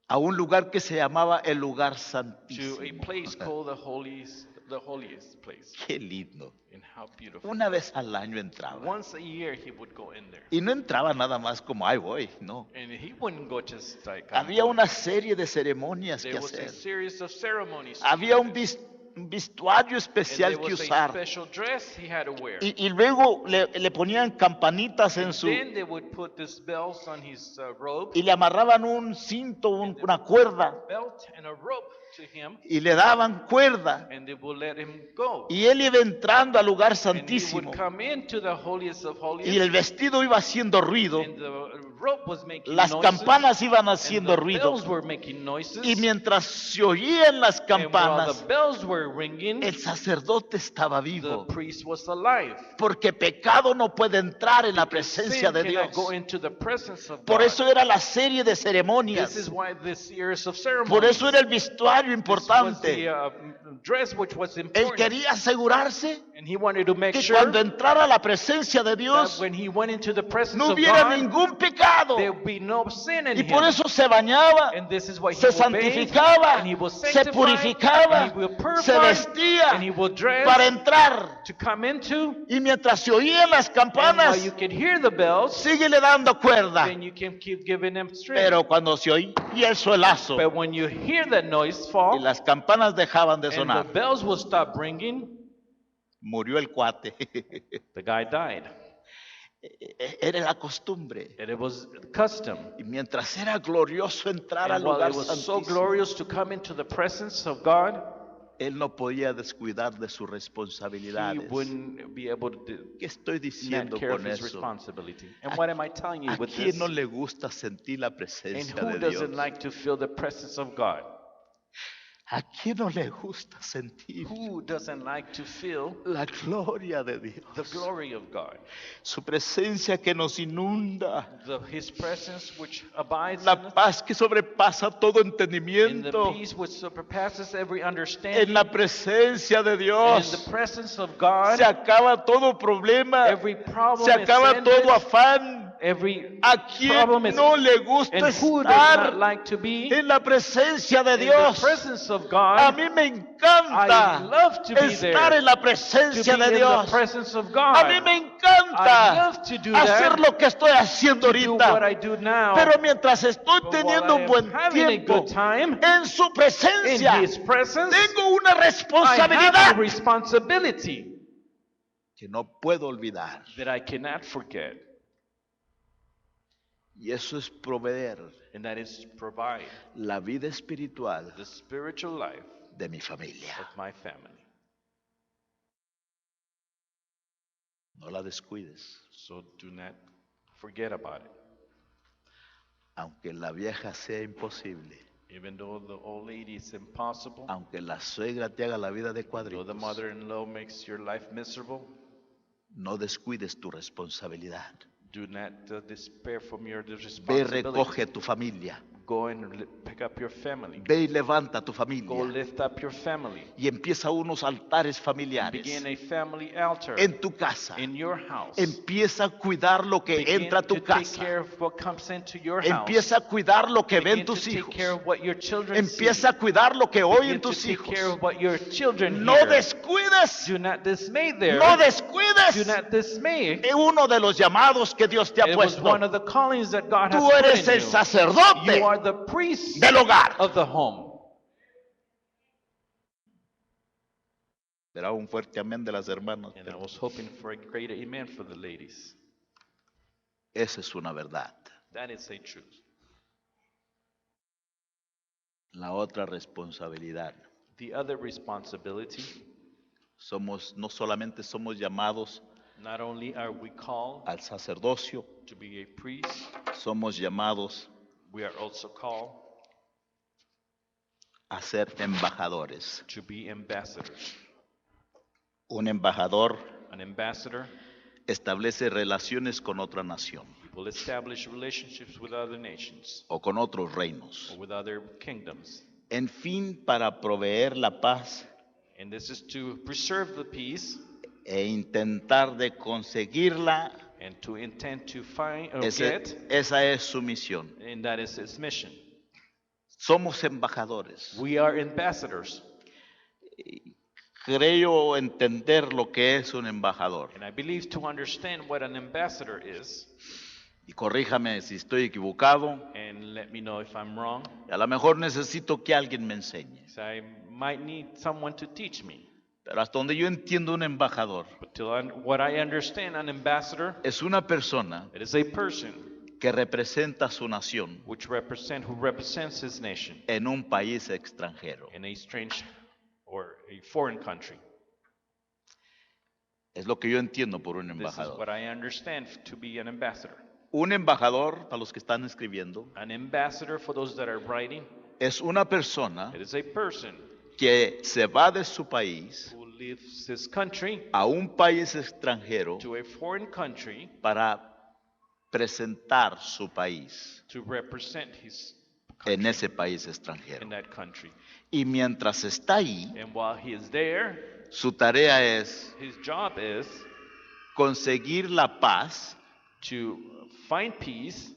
a un lugar que se llamaba el lugar to a santísimo. place called the holiest place. Qué lindo. And how beautiful. Una vez al año entraba. Once a year he would go in there. Y no entraba nada más como, ahí voy, no. And he wouldn't go just like I'm Había going. una serie de ceremonias que There was a hacer. series of ceremonies. to Había do un this. vestuario And especial there que was a usar. special dress he had to wear. Y luego le ponían campanitas en su... Then they would put these bells on his robe, Y le amarraban un cinto, una cuerda. belt and a rope to him, Y le daban cuerda. and they would let him go. Y él iba entrando al lugar And he santísimo. would come into the holiest of holiest, Y el vestido iba haciendo ruido. and the rope was making Las noises, campanas iban and haciendo the ruido. bells were making noises, Y mientras se oían las and while campanas, the bells were ringing, el sacerdote estaba the vivo. priest was alive. Porque pecado no puede entrar en la presencia Sin de cannot Dios. go into the presence of Por God. eso era la serie de This is ceremonias. why this years of ceremony. Por eso era el vestuario This was importante. the dress which was Él important, quería asegurarse and he wanted to make que sure cuando entrara a la presencia de that Dios when he went into the presence no of hubiera God, ningún pecado. there would be no sin in Y por him. eso se bañaba, And this is why he se will bathe, santificaba, and he will se sanctify, purificaba, and he will purify, se vestía and he will dress para entrar. to come into. Y mientras se oían las And while campanas, you can hear the bells, síguele dando cuerda. then you can keep giving them strength. Pero cuando se oía el suelazo But when you hear that noise y fall, las campanas dejaban de and the sonar, bells will stop ringing, murió el cuate. the guy died. Era la costumbre. And it was custom. Y mientras era glorioso entrar al And while lugar it was so santísimo, glorious to come into the presence of God, él no podía descuidar de sus he responsabilidades. wouldn't be able to ¿Qué estoy not diciendo care of con his eso? responsibility. And what am I telling you ¿A with quién this? no le gusta sentir la And presencia who de Dios? doesn't like to feel the presence of God? ¿A quién no le gusta sentir Who doesn't like to feel la gloria de Dios? the glory of God? Su presencia que nos inunda, His presence which abides in la us, paz que sobrepasa todo and the entendimiento. peace which surpasses every En understanding. la presencia de In the Dios presence of God, se acaba todo problema, every problem se is acaba ended, todo afán. every ¿A quién problem is no le gusta and who does not estar like to be en la presencia de in the Dios? presence of A God, mí me encanta I love to be estar there, en la to presencia be de in the Dios. presence of A mí God, me I encanta love to do that, hacer lo que estoy haciendo to do what I ahorita. do now. Pero mientras estoy But teniendo while I un am buen having a tiempo good time en su in presencia, His presence, tengo una I have responsabilidad a responsibility que no puedo olvidar. that I cannot forget, Y eso es proveer and that is to provide la vida espiritual the spiritual life de mi familia. of my family. No la descuides. So do not forget about it. Aunque la vieja sea imposible, Even though the old lady is impossible, aunque la suegra te haga la vida de though the cuadritos, mother-in-law makes your life miserable, no descuides tu responsabilidad. do not despair from your Ve y responsibility. recoge tu familia. Go and pick up your family. Ve y levanta tu Go familia. lift up your family. Y empieza unos altares familiares Begin a family altar en tu casa. in your house. Empieza a cuidar lo que Begin entra a to tu take casa. care of what comes into your house. Empieza a cuidar lo que Begin ven to tus take hijos. care of what your children Empieza a see. cuidar lo que oyen Begin to tus take care hijos. of what your children No hear. descuides, Do not dismay there. no Do descuides. not dismay. Uno de los llamados que Dios te ha It was puesto. one of the callings that God has Tú put eres in el you. sacerdote You are the priest del hogar. of the home. Será un fuerte amén de las hermanas. And I was hoping for a greater amen for the ladies. Esa es una verdad. That is a truth. La otra responsabilidad The other responsibility no solamente somos llamados Not only are we called al sacerdocio, to be a priest, somos llamados we are also called a ser embajadores. to be ambassadors. Un embajador An ambassador establece relaciones con otra nación will establish relationships with other nations o con otros reinos, or with other kingdoms. en fin, para proveer la paz And this is to preserve the peace e intentar de conseguirla. and to intend to find or Esa es su misión. and that is his mission. Somos embajadores. We are ambassadors, Creo entender lo que es un embajador. and I believe to understand what an ambassador is, Y corríjame si estoy equivocado. and let me know if I'm wrong, Y a lo mejor necesito que alguien me enseñe. so I might need someone to teach me. Pero hasta donde yo entiendo un embajador, But what I understand, an ambassador, es una persona it is a person que representa a su nación who represents his nation en un país extranjero. in a strange or a foreign country. Es lo que yo entiendo por un This is embajador. what I understand to be an ambassador. Un embajador, para los que están escribiendo, An ambassador, for those that are writing, es una persona it is a person que se va de su país who leaves his country a un país extranjero to a foreign country para presentar su país to represent his en country ese país extranjero. in that country. Y mientras está ahí, And while he is there, su tarea es his job is conseguir la paz to find peace,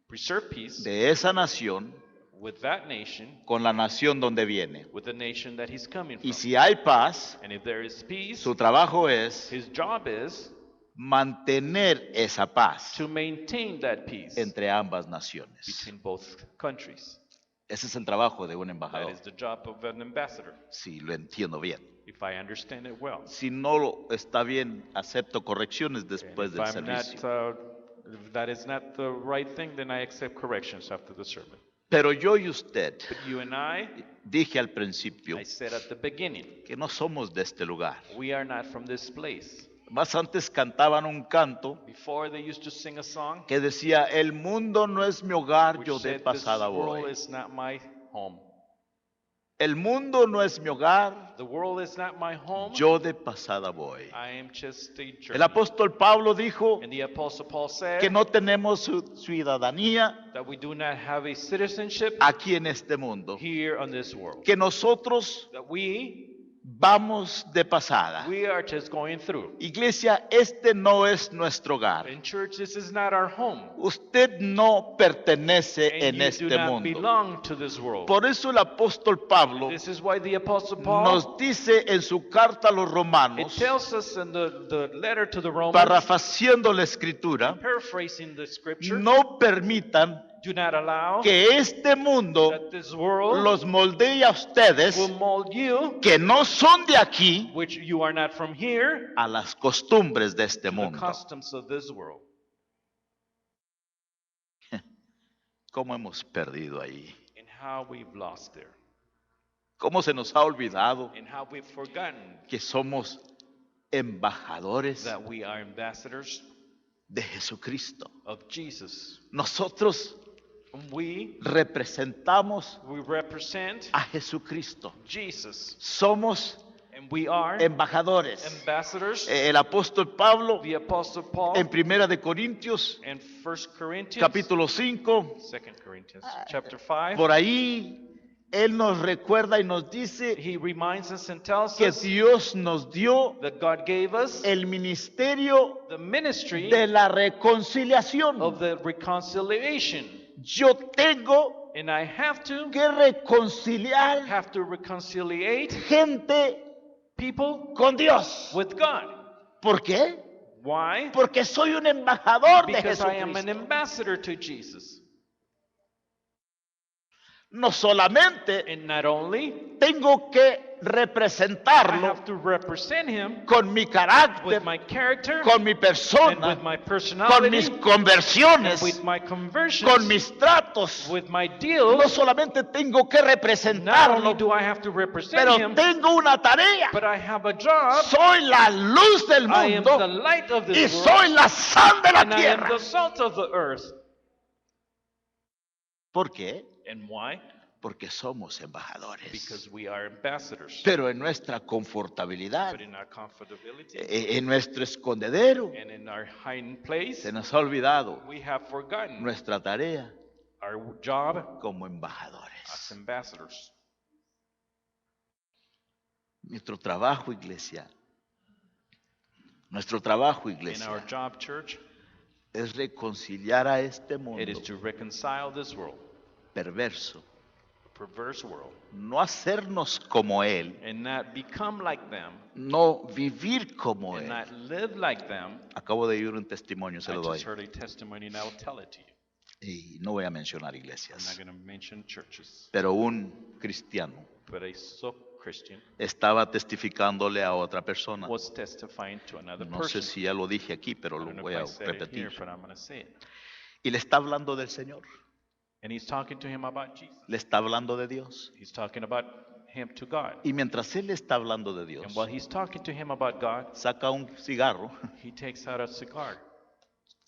preserve peace de esa nación with that nation, con la nación donde viene. with the nation that he's coming Y from. si hay paz, And if there is peace, su trabajo es his job is mantener esa paz to maintain that peace entre ambas naciones. between both countries. Ese es el trabajo de un That embajador, is the job of an ambassador, si lo entiendo bien. if I understand it well. Si no lo está bien, acepto correcciones And después if del I'm not, servicio. if that is not the right thing, then I accept corrections after the sermon. Pero yo y usted, But you and I dije al principio said at the beginning, que no somos de este lugar. we are not from this place. Más antes cantaban un canto Before they used to sing a song que decía, el mundo no es mi hogar, which yo de said, this pasada world voy. is not my home. El mundo no es mi hogar, The world is not my home. yo de pasada voy. I am just a El journey. apóstol Pablo dijo And the Apostle Paul said que no tenemos ciudadanía that we do not have a citizenship aquí en este mundo, here on this world. que nosotros That we vamos de pasada. are just going through. Iglesia, este no es nuestro hogar. In church, this is not our home. Usted no pertenece And en you do este not mundo. belong to this world. Por eso el apóstol Pablo This is why the Apostle Paul, nos dice en su carta a los it romanos, tells us in the letter to the Romans, parafraseando la escritura, paraphrasing the scripture, no permitan do not allow que este mundo that this world los moldee a ustedes, will mold you, que no son de aquí, which you are not from here, a las costumbres de este to the mundo. customs of this world. ¿Cómo hemos perdido ahí? And how we've lost there. ¿Cómo se nos ha olvidado And how we've forgotten que somos embajadores that we are ambassadors de Jesucristo? of Jesus. Nosotros We representamos represent a Jesucristo. Jesus. Somos And we are embajadores. ambassadors. El apóstol Pablo The Apostle Paul en Primera de Corintios, in 1 Corinthians, capítulo 5, 2 Corinthians, chapter 5, por ahí él nos recuerda y nos dice he reminds us and tells que us Dios nos dio that God gave us el ministerio the ministry de la reconciliación. of the reconciliation. Yo tengo And I have to que reconciliar reconciliate gente people con Dios. with God. ¿Por qué? Why? Porque soy un embajador de Because I am an Jesucristo. ambassador to Jesus. No solamente And not only tengo que que I representarlo have to represent him con mi carácter, with my character con mi and persona, with my con personality mis and conversiones, with my conversions, con mis tratos. with my No deals. solamente tengo que Not only representarlo, do I have to represent pero him, tengo una tarea. but I have a job. Soy la luz del I am the mundo light of y this soy world, la sal de la and I am tierra. the salt of the earth. ¿Por qué? And why? Porque somos embajadores. Because we are ambassadors. Pero en nuestra confortabilidad, But in our comfortability en nuestro escondedero, and in our hiding place, se nos ha olvidado we have forgotten nuestra tarea our job como as embajadores. ambassadors. Nuestro trabajo, iglesia. Nuestro trabajo, In our iglesia, job, church, es reconciliar a este it mundo is to reconcile this world, perverso. perverse world, No hacernos como Él, and not become like them, no vivir como and Él. not live like them. Acabo de oír un testimonio, se I lo doy. just heard a testimony, and I'll tell it to you. Y no voy a mencionar I'm not iglesias. going to mention churches, Pero un cristiano but a Christian estaba testificándole a otra persona. was testifying to another No sé person. si ya lo dije aquí, pero I lo don't know voy if a I said it here, repetir. but I'm going to say it. Y le está hablando del Señor. And he's talking to him about Jesus. Le está hablando de Dios. He's talking about him to God. Y mientras él le está hablando de Dios, And while he's talking to him about God, saca un cigarro he takes out a cigar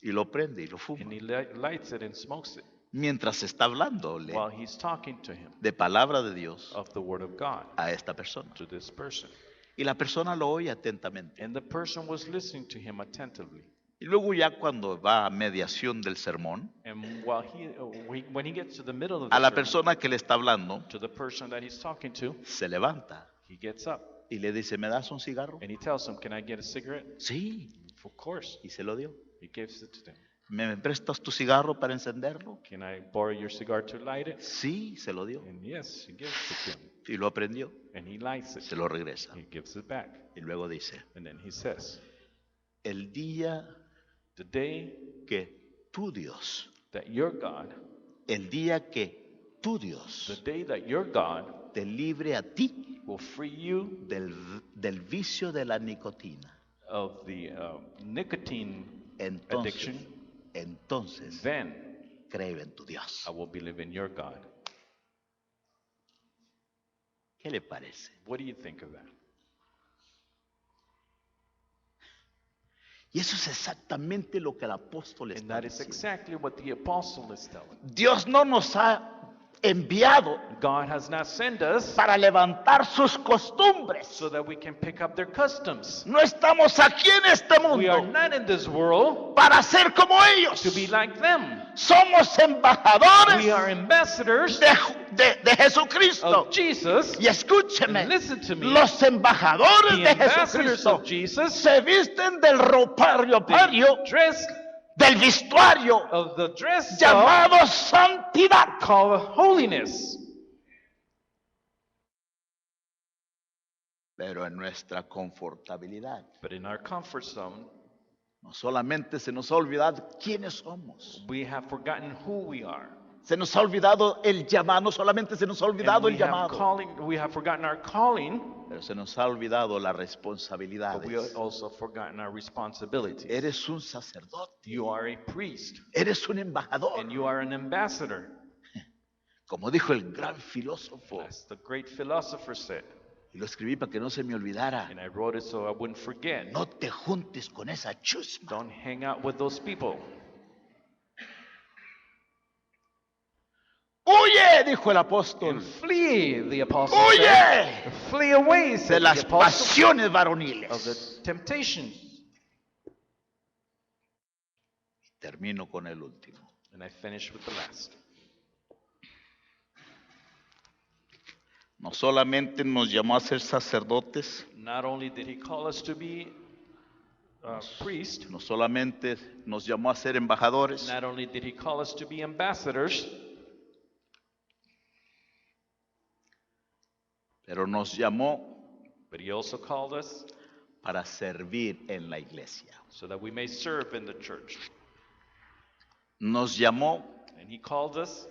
y lo prende y lo and fuma. he lights it and smokes it Mientras está hablándole while he's talking to him de palabra de Dios of the Word of God a esta persona. to this person. Y la persona lo oye atentamente. And the person was listening to him attentively. Y luego ya cuando va a mediación del sermón, And while when he gets to the middle of a the la sermon, persona que le está hablando to the person that he's talking to, se levanta he gets up y le dice, ¿me das un cigarro? and he tells him, "Can I get a cigarette?" Sí, Of course. y se lo dio. He gives it to them. ¿Me prestas tu cigarro para encenderlo? "Can I borrow your cigar to light it?" Sí, se lo dio. And yes, he gives it to him. Y lo aprendió. And he lights it. Se lo regresa. He gives it back. Y luego dice, And then he says, el día "The day que tu Dios, that your God, el día que tu the Dios day that your God te libre a ti will free you del vicio de la nicotina, of the nicotine entonces, addiction, entonces then cree en tu Dios. I will believe in your God." ¿Qué le parece? What do you think of that? Y eso es exactamente lo que el apóstol And está that is diciendo. exactly what the apostle is telling. Dios no nos ha enviado God has not sent us para levantar sus costumbres. so that we can pick up their customs. No estamos aquí en este We are mundo not in this world para ser como ellos. to be like them. Somos embajadores We are ambassadors de Jesucristo. of Jesus. Y escúcheme, And listen to me. los embajadores The de ambassadors Jesucristo of Jesus, se visten del ropario dress del vestuario of the dress llamado santidad. called holiness. Pero en nuestra confortabilidad, But in our comfort zone, no solamente se nos ha olvidado quiénes somos. we have forgotten who we are. Se nos ha olvidado el llamado, no solamente se nos ha And olvidado el we have llamado, we have forgotten our calling, pero se nos ha olvidado las but we responsabilidades. have also forgotten our responsibilities. Eres un sacerdote, You are a priest, eres un embajador. and you are an ambassador. Como dijo el gran filósofo, As the great philosopher said, y lo escribí para que no se me olvidara, and I wrote it so I wouldn't forget. no te juntes con esa chusma. Don't hang out with those people. Huye, dijo el apóstol, And flee, the apostle said. huye Flee away, de said the las apostle, pasiones of varoniles. the temptations. Termino con el último. And I finish with the last. No solamente nos llamó a ser sacerdotes, Not only did he call us to be priests, no solamente nos llamó a ser embajadores, not only did he call us to be ambassadors, pero nos llamó but he also called us para servir en la iglesia. so that we may serve in the church. Nos llamó And he called us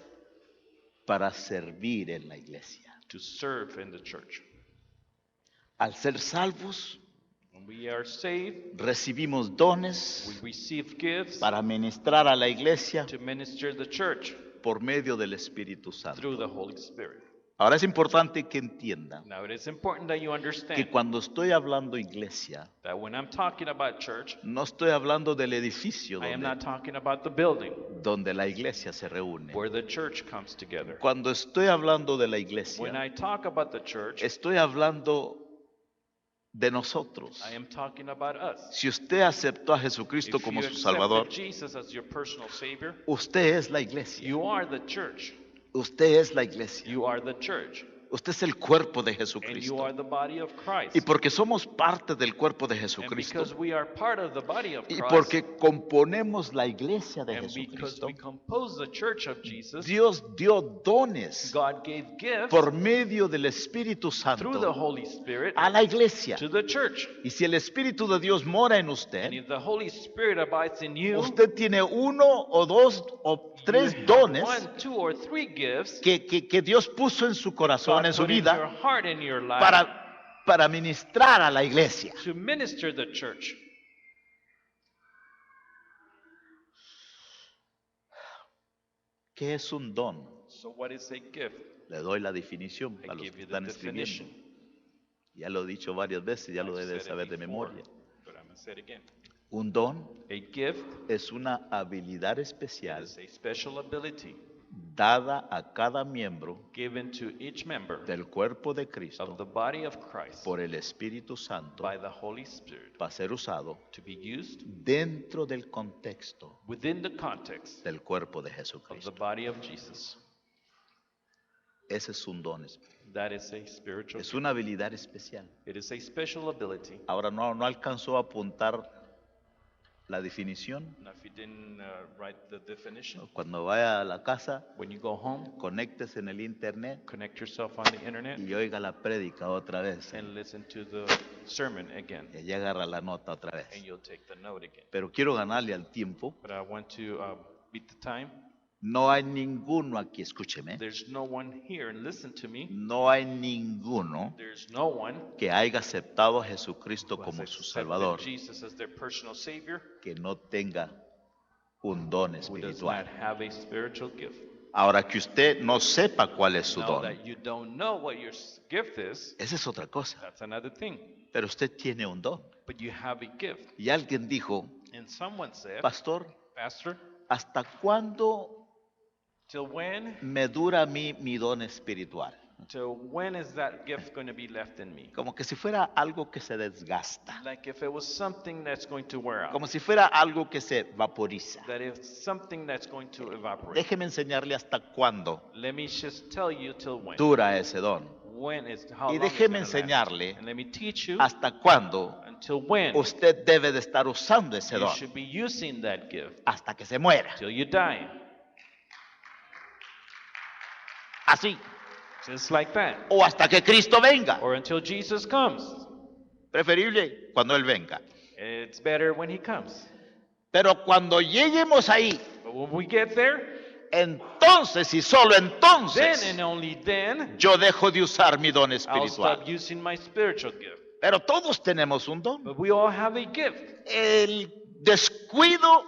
para servir en la iglesia. to serve in the church. Al ser salvos, When we are saved, recibimos dones we receive gifts para ministrar a la iglesia to minister the church por medio del Espíritu through Santo. the Holy Spirit. Ahora es importante que entiendan Now, it is important that you que understand cuando estoy hablando iglesia, that when I'm talking about church, no estoy hablando del edificio I am not donde, talking about the building donde la iglesia se reúne. where the church comes together. Cuando estoy hablando de la When iglesia, I talk about the church, estoy hablando de nosotros. I am talking about us. Si usted aceptó a Jesucristo If como you su accepted Salvador, Jesus as your personal Savior, usted es la iglesia. you are the church. Usted es la iglesia. You are the church. Usted es el cuerpo de And you Jesucristo. are the body of Christ. Y porque somos parte del cuerpo de And Jesucristo, because we are part of the body of y Christ, porque componemos la iglesia de and because Jesucristo, we compose the church of Jesus, Dios dio dones God gave gifts por medio del Espíritu through the Santo Holy Spirit a la iglesia. to the church. Y si el Espíritu de Dios mora en And usted, if the Holy Spirit abides in you, usted tiene uno o dos o tres you have dones 1, 2, or 3 gifts que Dios puso en su corazón, God en su put in your vida, heart and your life para ministrar a la iglesia. to minister the church. ¿Qué es un don? So what is a gift? Le doy la definición I para los give que you the están escribiendo. definition. Ya lo he dicho varias veces, ya lo I've debe said it saber de before, memoria. but I'm going to say it again. Un don A gift es una habilidad especial is a special ability dada a cada miembro given to each member del cuerpo de of Cristo the body of Christ por el Espíritu Santo by the Holy Spirit para ser usado to be used dentro del contexto within the context del cuerpo de of the Jesucristo. body of Jesus. Ese es un don, That is a spiritual es gift. una habilidad especial. It is a special ability. Ahora no alcanzó a apuntar la definición. Now, if you didn't write the definition, Cuando vaya a la casa, when you go home, conéctese en el internet connect yourself on the internet y oiga la prédica otra vez. and listen to the sermon again, Y allí agarra la nota otra vez. and you'll take the note again. Pero quiero ganarle al tiempo. But I want to beat the time. No hay ninguno aquí, escúcheme. There's no one here, and listen to me. No hay ninguno There's no one que haya aceptado a Jesucristo who has como su accepted Salvador Jesus as their personal Savior que no tenga un don who does espiritual. not have a spiritual gift. Ahora que usted no sepa cuál es su Now don, that you don't know what your gift is, esa es otra cosa. that's another thing. Pero usted tiene un don. But you have a gift. Y alguien dijo, And someone said, pastor, Pastor, ¿hasta cuándo till when? me dura a mí mi don espiritual? Till when is that gift going to be left in me? Como que si fuera algo que se desgasta, Like if it was something that's going to wear out. como si fuera algo que se vaporiza. That it's something that's going to evaporate. Déjeme enseñarle hasta cuándo Let me just tell you till when. dura ese don. When is how Y long it's déjeme gonna last. enseñarle And let me teach you hasta cuándo until when usted debe de estar usando ese you don, should be using that gift hasta que se muera. till you die. Así. Just like that. O hasta que Cristo venga. Or until Jesus comes. Preferible cuando Él venga. It's better when he comes. Pero cuando lleguemos ahí, But when we get there, entonces y solo then entonces and only then yo dejo de usar mi don I'll espiritual. stop using my spiritual gift. Pero todos tenemos un don. But we all have a gift. El descuido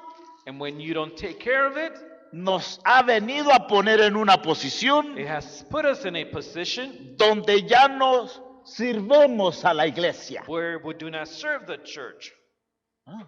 And when you don't take care of it, nos ha venido a poner en una posición it has put us in a position donde ya nos sirvemos a la iglesia. where we do not serve the church. Ah.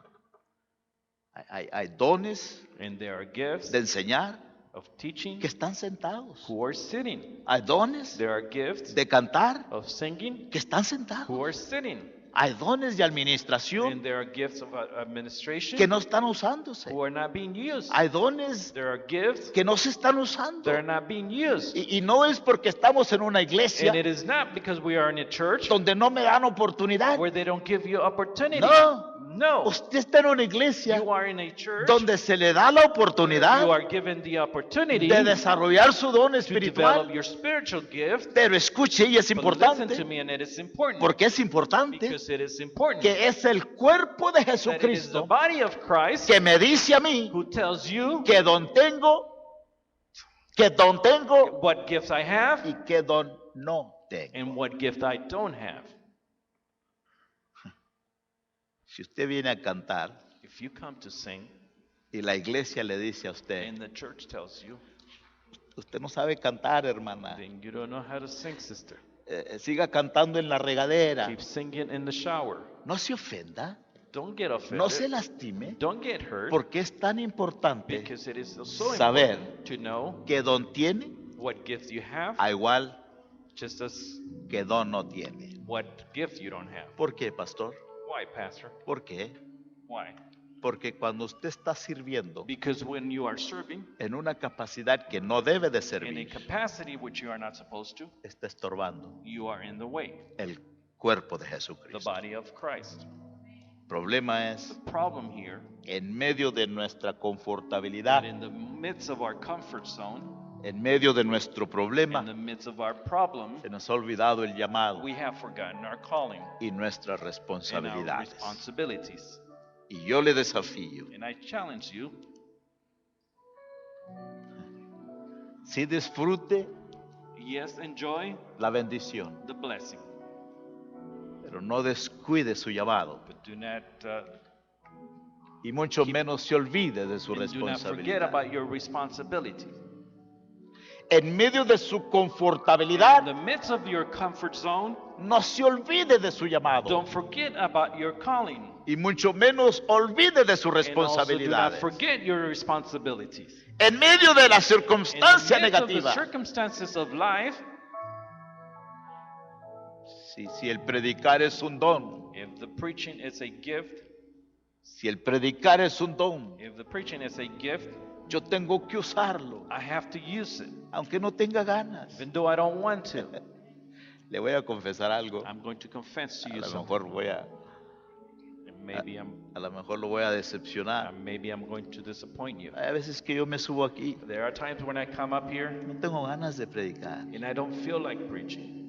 Hay dones And there are gifts de enseñar of teaching que están sentados. who are sitting. Hay dones There are gifts de cantar of singing que están sentados. who are sitting. Hay dones de And administración there are gifts of administration que no están usándose. who are not being used. Hay dones There are gifts que no se están usando. that are not being used. Y no es porque estamos en una iglesia And it is not because we are in a church donde no me dan oportunidad. where they don't give you opportunity. No. No. Usted está en una iglesia You are in a church donde se le da la you oportunidad are given the opportunity de desarrollar su don to espiritual. develop your spiritual gift. Pero escuche, y es But listen to importante, me, and it is important. porque es importante, Because it is important que es el cuerpo de that it is the Jesucristo body of Christ que me dice a mí who tells you que don tengo what gifts I have y que don no tengo. and what gift I don't have. Si usted viene a cantar If you come to sing y la iglesia le dice a usted, and the church tells you, usted no sabe cantar, hermana, then you don't know how to sing, sister. Siga cantando en la regadera. Keep singing in the shower. No se ofenda, Don't get offended. no se lastime, Don't get hurt. porque es tan importante Because it is so saber important to know que don tiene what gift you have, a igual just as que don no tiene. what gift you don't have. ¿Por qué, pastor? Why, Pastor? ¿Por qué? Why? Porque cuando usted está sirviendo Because when you are serving en una capacidad que no debe de in a servir, capacity which you are not supposed to, está estorbando you are in the way, el cuerpo de the Jesucristo. body of Christ. El problema es, The problem here, en medio de nuestra that confortabilidad, in the midst of our comfort zone, en medio de nuestro in problema, the midst of our problem, se nos ha olvidado el llamado we have forgotten our calling y nuestras and our responsabilidades. responsibilities. Y yo le desafío, And I challenge you, si disfrute yes, enjoy la bendición, the blessing, pero no descuide su llamado but do not y mucho menos se olvide de su and do not forget responsabilidad. about your responsibility. En medio de su In confortabilidad, the midst of your comfort zone, no se olvide de su llamado don't forget about your calling. y mucho menos olvide de sus And also do not responsabilidades. forget your responsibilities. En medio de la In the circunstancia midst of the negativa, circumstances of life, si el predicar es un don, if the preaching is a gift, si el predicar es un don, if the preaching is a gift, yo tengo que usarlo, I have to use it, aunque no tenga ganas. even though I don't want to. Le voy a confesar algo, I'm going to confess to a you lo something. mejor And a lo mejor lo voy a decepcionar. maybe I'm going to disappoint you. Hay veces que yo me subo aquí, There are times when I come up here no tengo ganas de predicar, and I don't feel like preaching,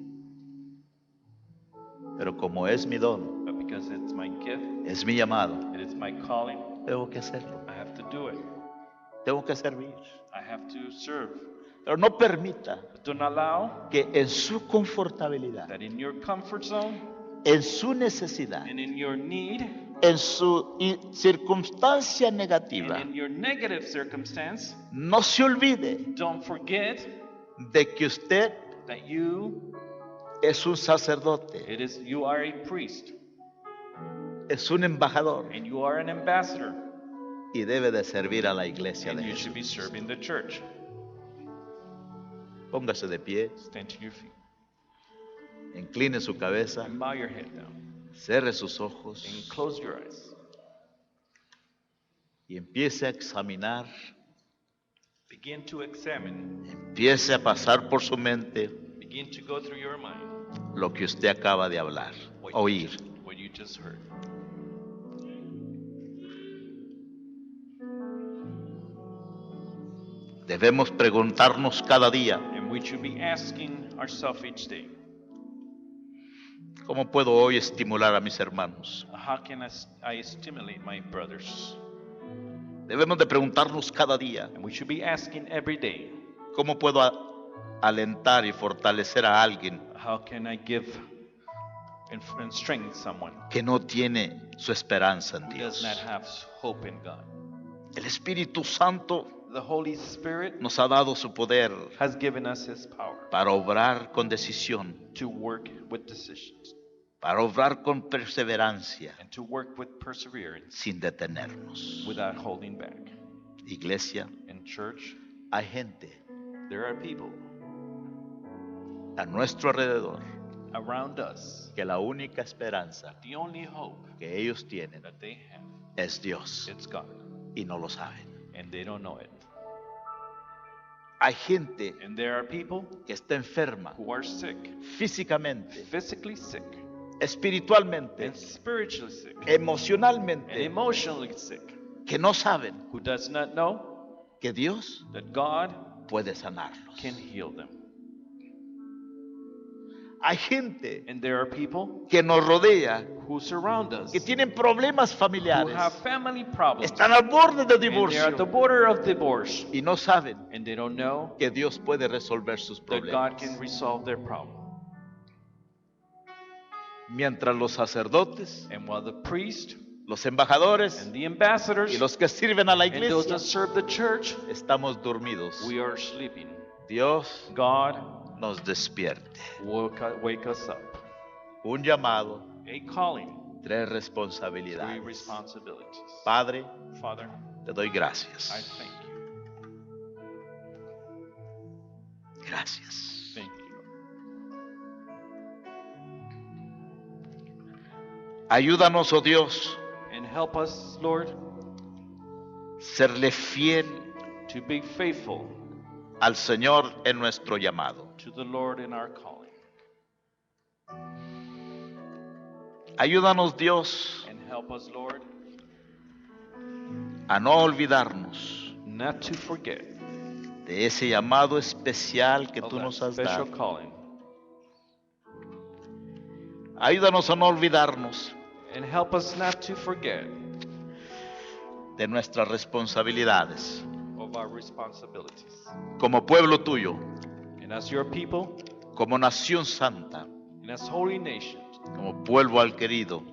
pero como es mi don, but because it's my gift, es mi llamado, it is my calling, tengo que hacerlo, I have to do it. tengo que servir. I have to serve. Pero no permita But don't allow que en su confortabilidad, that in your comfort zone en su necesidad, and in your need en su circunstancia and negativa, in your negative circumstance, no se olvide don't forget de que usted that you es un sacerdote, you are a priest es un embajador and you are an ambassador y debe de servir a la iglesia and de you should be Jesús. serving the church. Póngase de pie, Stand to your feet incline su cabeza, and bow your head down cierre sus ojos and close your eyes. y empiece a examinar, Begin to examine, empiece a pasar por su mente begin to go through your mind lo que usted acaba de hablar, oír. what you just heard. Debemos preguntarnos cada día, And we should be asking ourselves each day, ¿cómo puedo hoy estimular a mis hermanos? how can I stimulate my brothers? Debemos de preguntarnos cada día, And we should be asking every day, ¿cómo puedo alentar y fortalecer a alguien how can I give and strengthen someone que no tiene su esperanza en who does Dios? not have hope in God? El Espíritu Santo The Holy Spirit nos ha dado su poder has given us His power para obrar con decisión, to work with decisions para obrar con perseverancia, and to work with perseverance sin detenernos. without holding back. Iglesia, In church, hay gente there are people a nuestro alrededor around us. que la única esperanza The only hope que ellos tienen that they have, es Dios it's God, y no lo saben. and they don't know it. Hay gente And there are people que está enferma who are sick, físicamente, physically sick, espiritualmente, and spiritually sick, and emocionalmente, emotionally sick, que no saben who does not know que Dios that God puede sanarlos. can heal them. Hay gente And there are people que nos rodea, who surround us, que tienen problemas who familiares, have family problems, están al borde de and they're at the divorcio border of divorce, y no saben and they don't know que Dios puede resolver sus that God problemas. can resolve their problem. Mientras los sacerdotes And while the priest los embajadores and the ambassadors y los que sirven a la and those iglesia that serve the church, estamos dormidos. we are sleeping. Dios God nos despierte. wake us up. Un llamado, A calling, 3 3 responsabilidades. responsibilities. Padre, Father, te doy I gracias. thank you. Gracias. Thank you. Ayúdanos, oh Dios, And help us, Lord, serle fiel to be faithful al Señor en nuestro llamado. to the Lord in our calling. Ayúdanos, Dios, And help us, Lord, a no olvidarnos not to forget de ese llamado especial que of tú that nos has special dado. calling. Ayúdanos a no olvidarnos And help us not to forget de nuestras responsabilidades of our responsibilities. como pueblo tuyo, And as your people, como nación santa, and as holy nations, como pueblo al querido,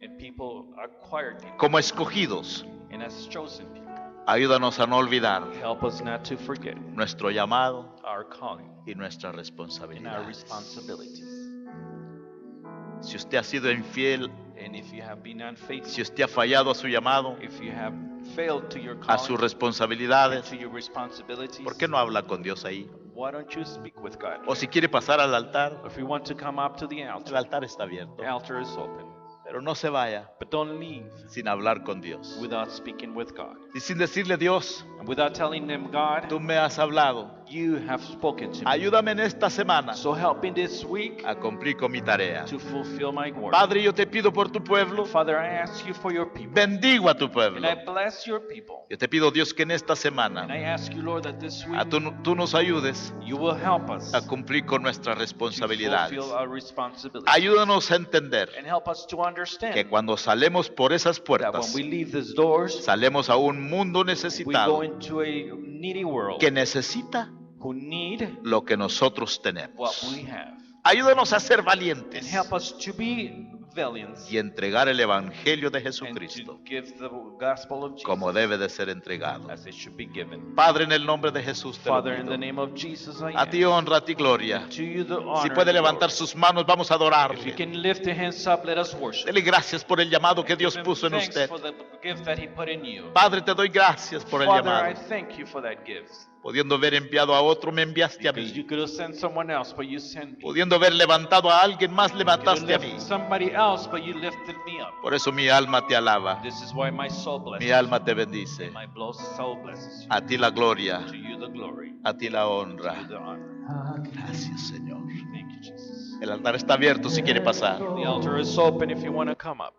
and people, acquired people, como escogidos. and as chosen people. Ayúdanos a no olvidar Help us not to forget nuestro llamado our calling y nuestras and our responsabilidades. responsibilities. Si usted ha sido infiel, And if you have been unfaithful, si usted ha fallado a su llamado, if you have failed to your a sus calling, and responsabilidades, to your responsibilities, ¿por qué no habla con Dios ahí? why don't you speak with God? O si quiere pasar al altar, If you want to come up to the el altar, altar está abierto. the altar is open. Pero no se vaya But don't leave sin hablar con Dios. without speaking with God. Y sin decirle, Dios, And without telling them, God, tú me has hablado. you have spoken to me. Ayúdame en esta semana So help me this week a cumplir con mi tarea. to fulfill my word. Padre, yo te pido por tu pueblo. Father, I ask you for your people. Bendigo a tu pueblo. And I bless your people. Yo te pido, Dios, que en esta And semana I ask you, Lord, that this week tú nos ayudes you will help us a cumplir con nuestras to responsabilidades. fulfill our responsibilities. Ayúdanos a entender And help us to understand que cuando salemos por esas that when puertas, we leave these doors, salemos a un mundo we go necesitado into a needy world que necesita who need lo que nosotros what tenemos. we have. Ayúdanos a ser And valientes help us to be valiant y entregar el Evangelio de and Jesucristo to give the gospel of Jesus como debe de ser entregado. as it should be given. Padre, en el nombre de Jesús te lo Father, in the pido. name of Jesus, I A ti ask. honra, a ti gloria. To you the honor Si and puede levantar glory. sus manos, vamos a If you adorarle. can lift your hands up, let us worship. Dele gracias por el llamado que Dios Give him puso en thanks usted. for the gift that he put in you. Padre, te doy gracias por el Father, I llamado. thank you for that gift. Pudiendo haber enviado a otro, me enviaste a Because mí. you could have sent someone else, but you sent me. Pudiendo haber levantado a alguien más, You could have levantaste a mí. lifted somebody else, but you lifted me up. Por eso mi alma te alaba, This is why my soul blesses mi alma te bendice. you. My soul blesses you. A ti la gloria, To you the glory. a ti la To you honra. the honor. Gracias, Señor. Thank you, Jesus. El altar está abierto si quiere pasar. The altar is open if you want to come up.